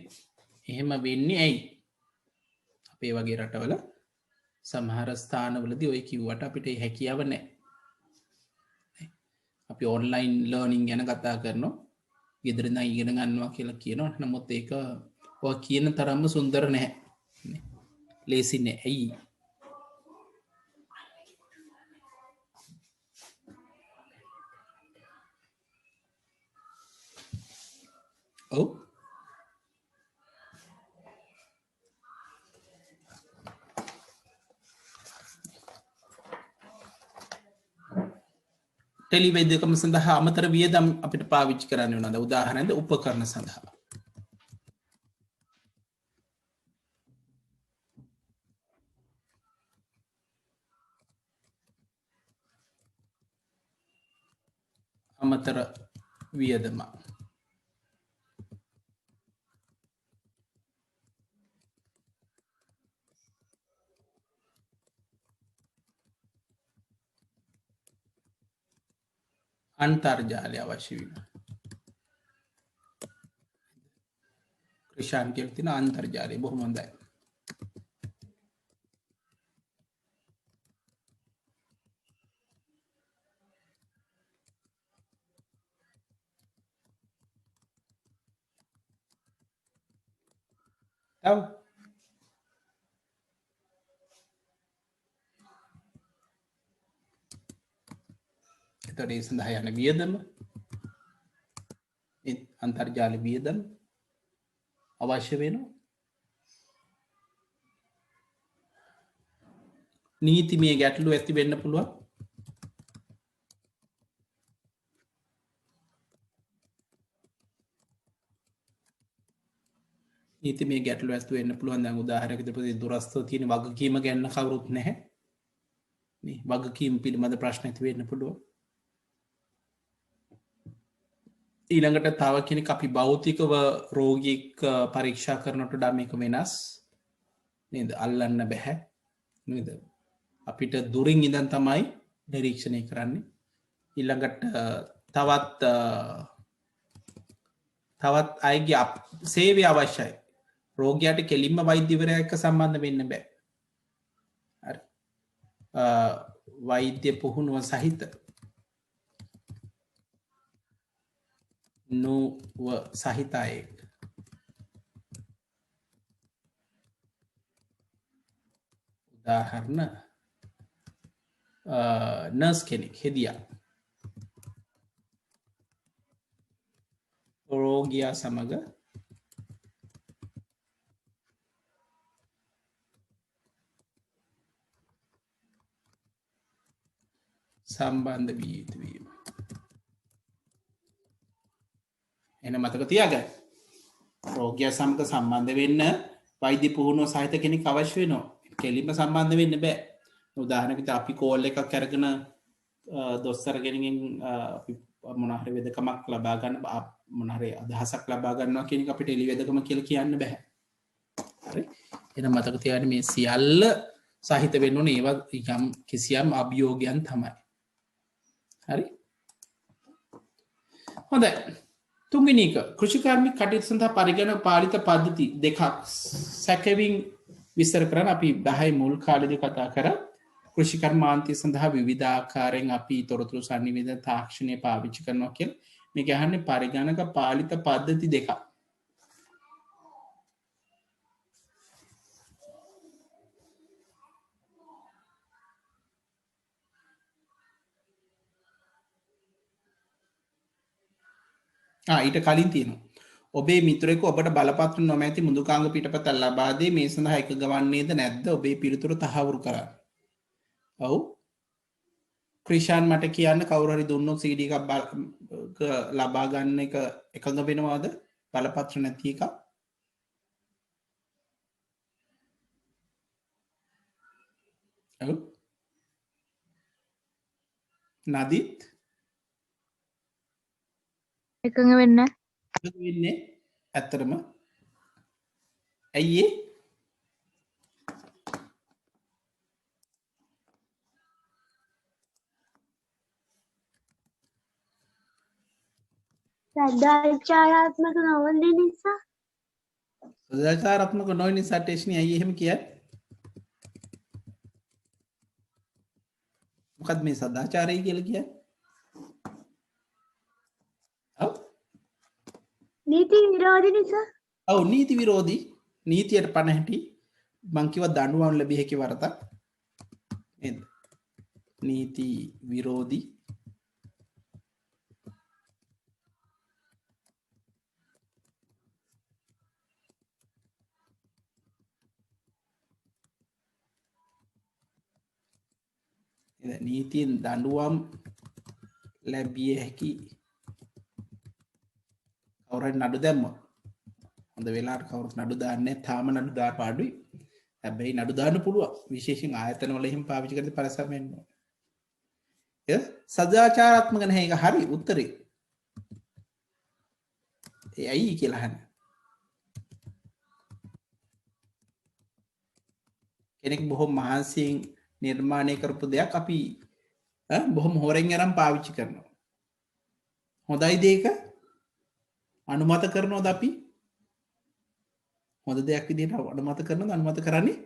එහෙම වෙන්නේ ඇයි? අපේ වගේ රටවල සමහර ස්ථානවලදී ඔය කිව්වට අපිට ඒ හැකියාව නැහැ. අපි ඔන්ලයින් ලර්නින් ගැන කතා කරනවා. ගෙදර ඉඳන් ඉගෙන ගන්නවා කියලා කියනවා. නමුත් ඒක ඔය කියන තරම්ම සුන්දර නැහැ. ලේසි නෑ. ඇයි? ඔව් ටෙලිවේදකම සඳහා අමතර වියදම් අපිට පාවිච්චි කරන්න වෙනවා. උදාහරණයක් උපකරණ සඳහා. අමතර වියදම අන්තර්ජාලය අවශ්‍ය වීම. ක්‍රිෂාන් කියලා තියෙන අන්තර්ජාලය බොහොම හොඳයි. තව එතකොට ඒ සඳහා යන වියදම අන්තර්ජාල වියදම අවශ්‍ය වෙනවා. නීතිමය ගැටලු ඇති වෙන්න පුළුවන්. නීතිමය ගැටලු ඇති වෙන්න පුළුවන්. දැන් උදාහරණයකට පොතේ දුරස්තව තියෙන වගකීම ගැන කවුරුත් නැහැ. මේ වගකීම් පිළිබඳ ප්‍රශ්න ඇති වෙන්න පුළුවන්. ඊළඟට තව කෙනෙක් අපි භෞතිකව රෝගියෙක් පරීක්ෂා කරනට වඩා මේක වෙනස් නේද? අල්ලන්න බෑ නේද? අපිට දුරින් ඉඳන් තමයි නිරීක්ෂණය කරන්නේ. ඊළඟට තවත් අයගේ සේවය අවශ්‍යයි. රෝගයාට කෙලින්ම වෛද්‍යවරයා එක්ක සම්බන්ධ වෙන්න බෑ. හරි. වෛද්‍ය පුහුණුව සහිත නුව සහිත අයෙක් උදාහරණ නර්ස් කෙනෙක් හෙදියා රෝගියා සමග සම්බන්ධ විය යුතු වීම. එන මතක තියාගන්න. රෝගියා සමග සම්බන්ධ වෙන්න වෛද්‍ය පුහුණුව සහිත කෙනෙක් අවශ්‍ය වෙනවා. කෙලින්ම සම්බන්ධ වෙන්න බෑ. උදාහරණයකට අපි කෝල් එකක් අරගෙන දොස්තර කෙනකින් අපි මොන හරි වෙදකමක් ලබා ගන්න මොන හරි අදහසක් ලබා ගන්නවා කියන එක අපිට එළි වෙදකම කියලා කියන්න බෑ. හරි. එහෙනම් මතක තියාගන්න මේ සියල්ල සහිත වෙන්න ඕනේ ඒවා යම් කිසියම් අභියෝගයන් තමයි. හරි. හොඳයි. තුන්වෙනි එක කෘෂිකාර්මික කටයුතු සඳහා පරිගණක පාලිත පද්ධති දෙකක් සැකෙමින් විස්තර කරන්න අපි 10 මුල් කාලෙදී කතා කරා. කෘෂිකර්මාන්තය සඳහා විවිධාකාරයෙන් අපි තොරතුරු සංනිවේදන තාක්ෂණය පාවිච්චි කරනවා කියලා. මේක අහන්නේ පරිගණක පාලිත පද්ධති දෙකක්. ඊට කලින් තියෙනවා. ඔබේ මිතුරෙකු ඔබට බලපත්‍ර නොමැති මුදුකාංග පිටපත ලබා දේ මේ සඳහා එකග වන්නේද නැද්ද? ඔබේ පිළිතුරු තහවුරු කරන්න. ඔව්. ක්‍රිෂාන් මට කියන්න කවුරු හරි දුන්නොත් CD එකක් ලබා ගන්න එක එකඟ වෙනවද? බලපත්‍ර නැති එක. ඔව්. නදිත් එකඟ වෙන්න. වෙන්නේ ඇත්තරම ඇයි සදාචාරාත්මක නොවන නිසා. සදාචාරාත්මක නොවන නිසා ටේෂ්නි ඇයි එහෙම කියන්නේ? මොකක්ද මේ සදාචාරය කියලා කියන්නේ? ඔව් නීති විරෝධී නිසා. ඔව් නීති විරෝධී. නීතියට පණ හැටි මං කිව්වා දඬුවම් ලැබිය හැකි වරදක් නේද? නීති විරෝධී නීතියෙන් දඬුවම් ලැබිය හැකි කවුරුහරි නඩු දැම්මොත් හොඳ වෙලාවට කවුරුත් නඩු දාන්නේ නැහැ. තාම නඩු දාන්න පාඩුයි. හැබැයි නඩු දාන්න පුළුවන්. විශේෂයෙන් ආයතන වල එහෙම පාවිච්චි කරද්දී පරිස්සම් වෙන්න ඕනේ. ඒ සදාචාරාත්මක නැහැ. ඒක හරි උත්තරේ. ඒ ඇයි කියලා අහන්න. කෙනෙක් බොහොම මහන්සියෙන් නිර්මාණය කරපු දෙයක් අපි බොහොම හොරෙන් අරන් පාවිච්චි කරනවා. හොඳයි දෙයක අනුමත කරනවද අපි? හොඳ දෙයක් විදිහට අනුමත කරනවද? අනුමත කරන්නේ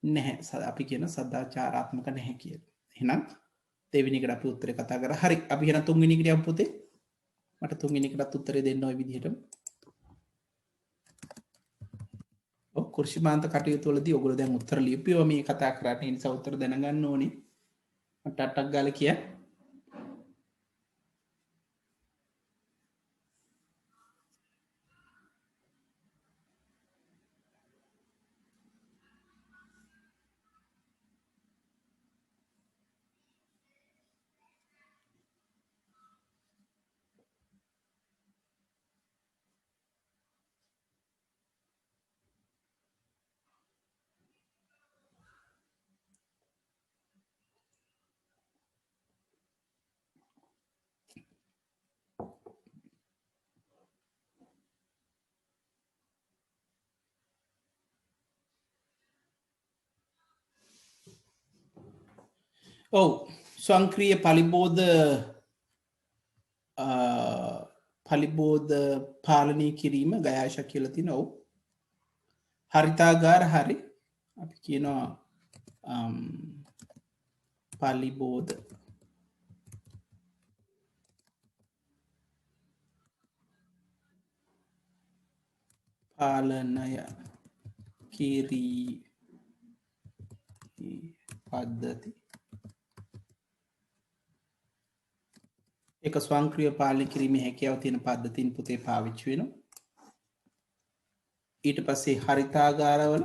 නැහැ. අපි කියන සදාචාරාත්මක නැහැ කියලා. එහෙනම් දෙවෙනි එකට අපි උත්තරේ කතා කරා. හරි. අපි එහෙනම් තුන්වෙනි එකට යමු පුතේ. මට තුන්වෙනි එකටත් උත්තරේ දෙන්න ওই විදිහටම. කුර්ෂිමාන්ත කටයුතු වලදී ඔයගොල්ලෝ දැන් උත්තර ලියපුවා මේ කතා කරන්නේ. ඒ නිසා උත්තර දැනගන්න ඕනේ. මට අටක් ගාලා කියන්න. ඔව් ස්වංක්‍රීය පලිබෝධ පාලනය කිරීම ගයාශ කියල තින ඔව් හරිතාගාර හරි අපි කියනවා පලිබෝධ පාලනය කිරී පද්ධති එක ස්වංක්‍රිය පාලනය කිරීම හැකියාව තියෙන පද්ධතින් පුතේ පාවිච්චි වෙනවා ඊට පස්සේ හරිතාගාරවල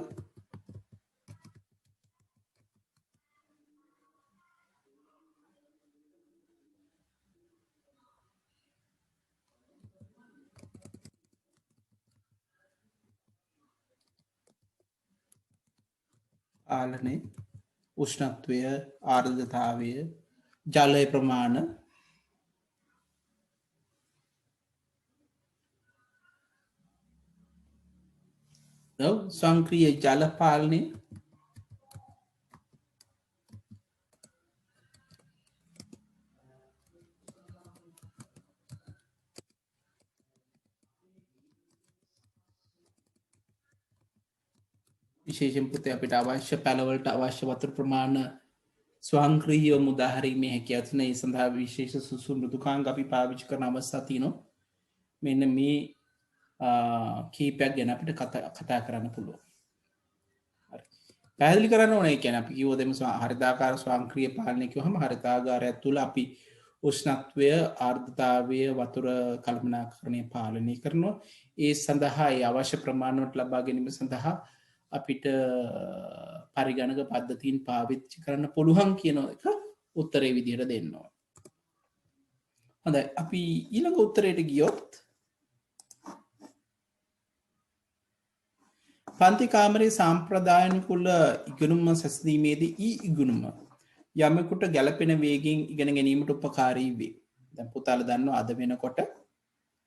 පාලනය උෂ්ණත්වය ආර්ද්‍රතාවය ජලය ප්‍රමාණ සංක්‍රීය ජල පාලනය විශේෂයෙන් පුතේ අපිට අවශ්‍ය පැළවලට අවශ්‍ය වතුර ප්‍රමාණ ස්වංක්‍රීයව මුදාහරීමේ හැකියාව තියෙන ඒ සඳහා විශේෂ සුසු මෘදුකාංග අපි පාවිච්චි කරන අවස්ථා තියෙනවා මෙන්න මේ කීපයක් ගැන අපිට කතා කරන්න පුළුවන් පැහැදිලි කරන්න ඕනේ කියන්නේ අපි කිව්වොත් එimhe හරිතාකාර ස්වංක්‍රීය පාලනය කිව්වහම හරිතාගාරය තුළ අපි උෂ්ණත්වය ආර්ද්‍රතාවය වතුර කළමනාකරණය පාලනය කරනවා ඒ සඳහා ඒ අවශ්‍ය ප්‍රමාණයට ලබා ගැනීම සඳහා අපිට පරිගණක පද්ධතින් පාවිච්චි කරන්න පුළුවන් කියන එක උත්තරේ විදිහට දෙන්නවා හොඳයි අපි ඊළඟ උත්තරයට ගියොත් පන්ති කාමරයේ සාම්ප්‍රදායනිකුල ඉගෙනුම සැසඳීමේදී ඊ ඉගෙනුම යමෙකුට ගැළපෙන වේගෙන් ඉගෙන ගැනීමට උපකාරී වේ. දැන් පුතාලා දන්නවා අද වෙනකොට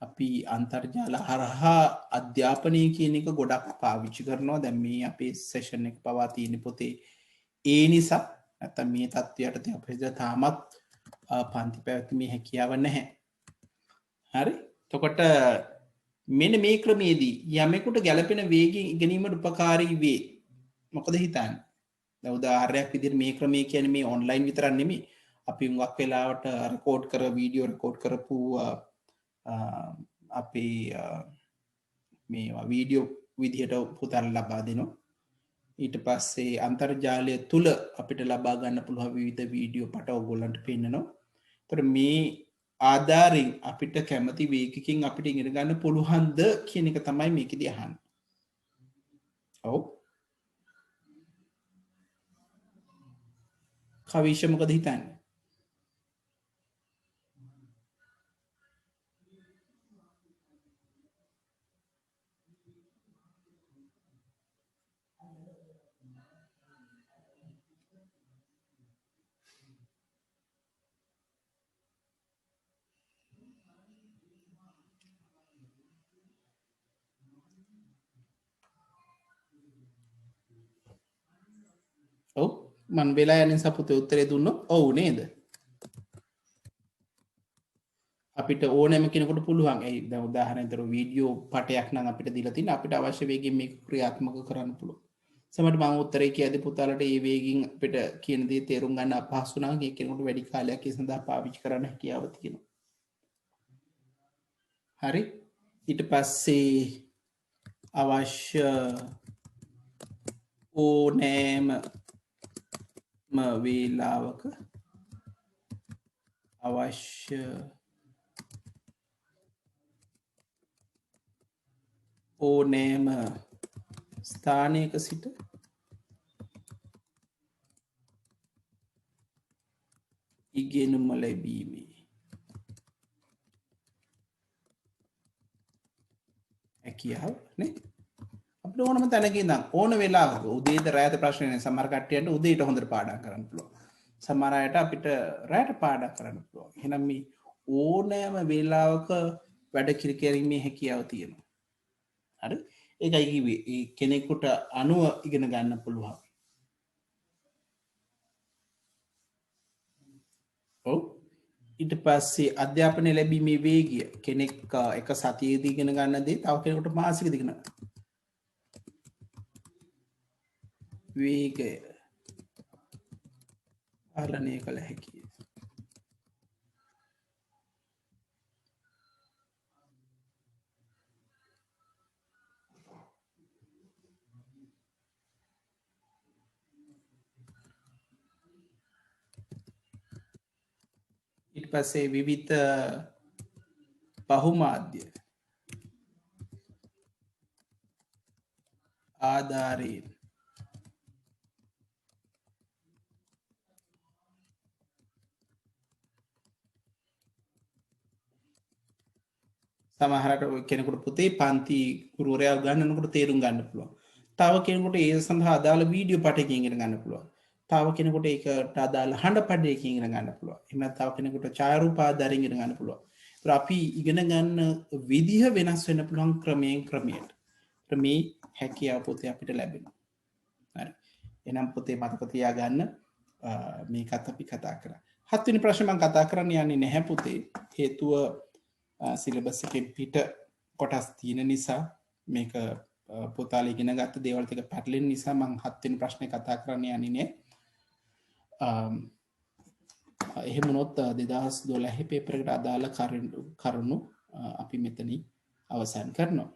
අපි අන්තර්ජාල හරහා අධ්‍යාපනය කියන එක ගොඩක් පාවිච්චි කරනවා. දැන් මේ අපේ සෙෂන් එක පවා තියෙන පොතේ ඒ නිසා නැත්නම් මේ තත්ත්වයට අපිට තාමත් පන්ති පැවැත්මේ හැකියාව නැහැ. හරි? එතකොට මෙන්න මේ ක්‍රමයේදී යමෙකුට ගැළපෙන වේගයෙන් ඉගෙනීමට උපකාරී වේ. මොකද හිතන්නේ? දැන් උදාහරණයක් විදිහට මේ ක්‍රමය කියන්නේ මේ ඔන්ලයින් විතරක් නෙමෙයි. අපි හුඟක් වෙලාවට රෙකෝඩ් කර වීඩියෝ රෙකෝඩ් කරපු අපේ මේවා වීඩියෝ විදිහට පුතාලා ලබා දෙනවා. ඊට පස්සේ අන්තර්ජාලය තුල අපිට ලබා ගන්න පුළුවන් විවිධ වීඩියෝ පට ඔයගොල්ලන්ට පෙන්නනවා. ඒතර මේ ආධාරයෙන් අපිට කැමති වේගකින් අපිට ඉගෙන ගන්න පුළුවන්ද කියන එක තමයි මේකෙදී අහන්නේ. ඔව්. කවිෂ මොකද හිතන්නේ? ඔව් මන් වෙලා යන නිසා පුතේ උත්තරේ දුන්නොත් ඔව් නේද? අපිට ඕනෑම කෙනෙකුට පුළුවන්. ඒ දැන් උදාහරණයක් විතර වීඩියෝ පටයක් නම් අපිට දීලා තින්න අපිට අවශ්‍ය වේගයෙන් මේක ක්‍රියාත්මක කරන්න පුළුවන්. සමහරවිට මම උත්තරේ කියද්දී පුතාලට මේ වේගයෙන් අපිට කියන දේ තේරුම් ගන්න අපහසු නම් ඒ කෙනෙකුට වැඩි කාලයක් ඒ සඳහා පාවිච්චි කරන්න හැකියාව තියෙනවා. හරි? ඊට පස්සේ අවශ්‍ය ඕනෑම වේලාවක අවශ්‍ය ඕනෑම ස්ථානයක සිට ඉගෙනුම ලැබීමේ හැකියාව නේ අපිට ඕනම තැනක ඉඳන් ඕන වෙලාවක උදේට රැයට ප්‍රශ්න නැහැ. සමහර කට්ටියට උදේට හොඳට පාඩම් කරන්න පුළුවන්. සමහර අයට අපිට රැයට පාඩම් කරන්න පුළුවන්. එහෙනම් මේ ඕනෑම වෙලාවක වැඩ කිරීමේ හැකියාව තියෙනවා. හරි? ඒකයි කිව්වේ ඒ කෙනෙකුට අනුව ඉගෙන ගන්න පුළුවන්. ඊට පස්සේ අධ්‍යාපනය ලැබීමේ වේගය කෙනෙක් එක සතියේදී ඉගෙන ගන්න දේ තව කෙනෙකුට මාසෙකදී ඉගෙන වේගය පාලනය කළ හැකියි. ඊට පස්සේ විවිධ බහුමාධ්‍ය ආධාරයෙන් සමහරට කෙනෙකුට පුතේ පන්ති ගුරුවරයා උගන්වනකොට තේරුම් ගන්න පුළුවන්. තව කෙනෙකුට ඒ සඳහා අදාළ වීඩියෝ පටයකින් ඉගෙන ගන්න පුළුවන්. තව කෙනෙකුට ඒකට අදාළ හඬ පඩයකින් ඉගෙන ගන්න පුළුවන්. එහෙම නැත්නම් තව කෙනෙකුට ඡායාරූප ආධාරයෙන් ඉගෙන ගන්න පුළුවන්. ඒත් අපි ඉගෙන ගන්න විදිහ වෙනස් වෙන්න පුළුවන් ක්‍රමයෙන් ක්‍රමයට. මේ හැකියාව පොතේ අපිට ලැබෙනවා. හරි. එහෙනම් පොතේ මතක තියාගන්න මේකත් අපි කතා කරා. 7 වෙනි ප්‍රශ්නේ මම කතා කරන්න යන්නේ නැහැ පුතේ. හේතුව සිලබස් එකේ පිට කොටස් තියෙන නිසා මේක පොතාලේ ඉගෙන ගත්ත දේවල් ටික පැටලෙන නිසා මම 7 වෙනි ප්‍රශ්නේ කතා කරන්න යන්නේ නැහැ. එහෙම වුණොත් 2012 පේපර් එකට අදාළ කරුණු අපි මෙතනින් අවසන් කරනවා.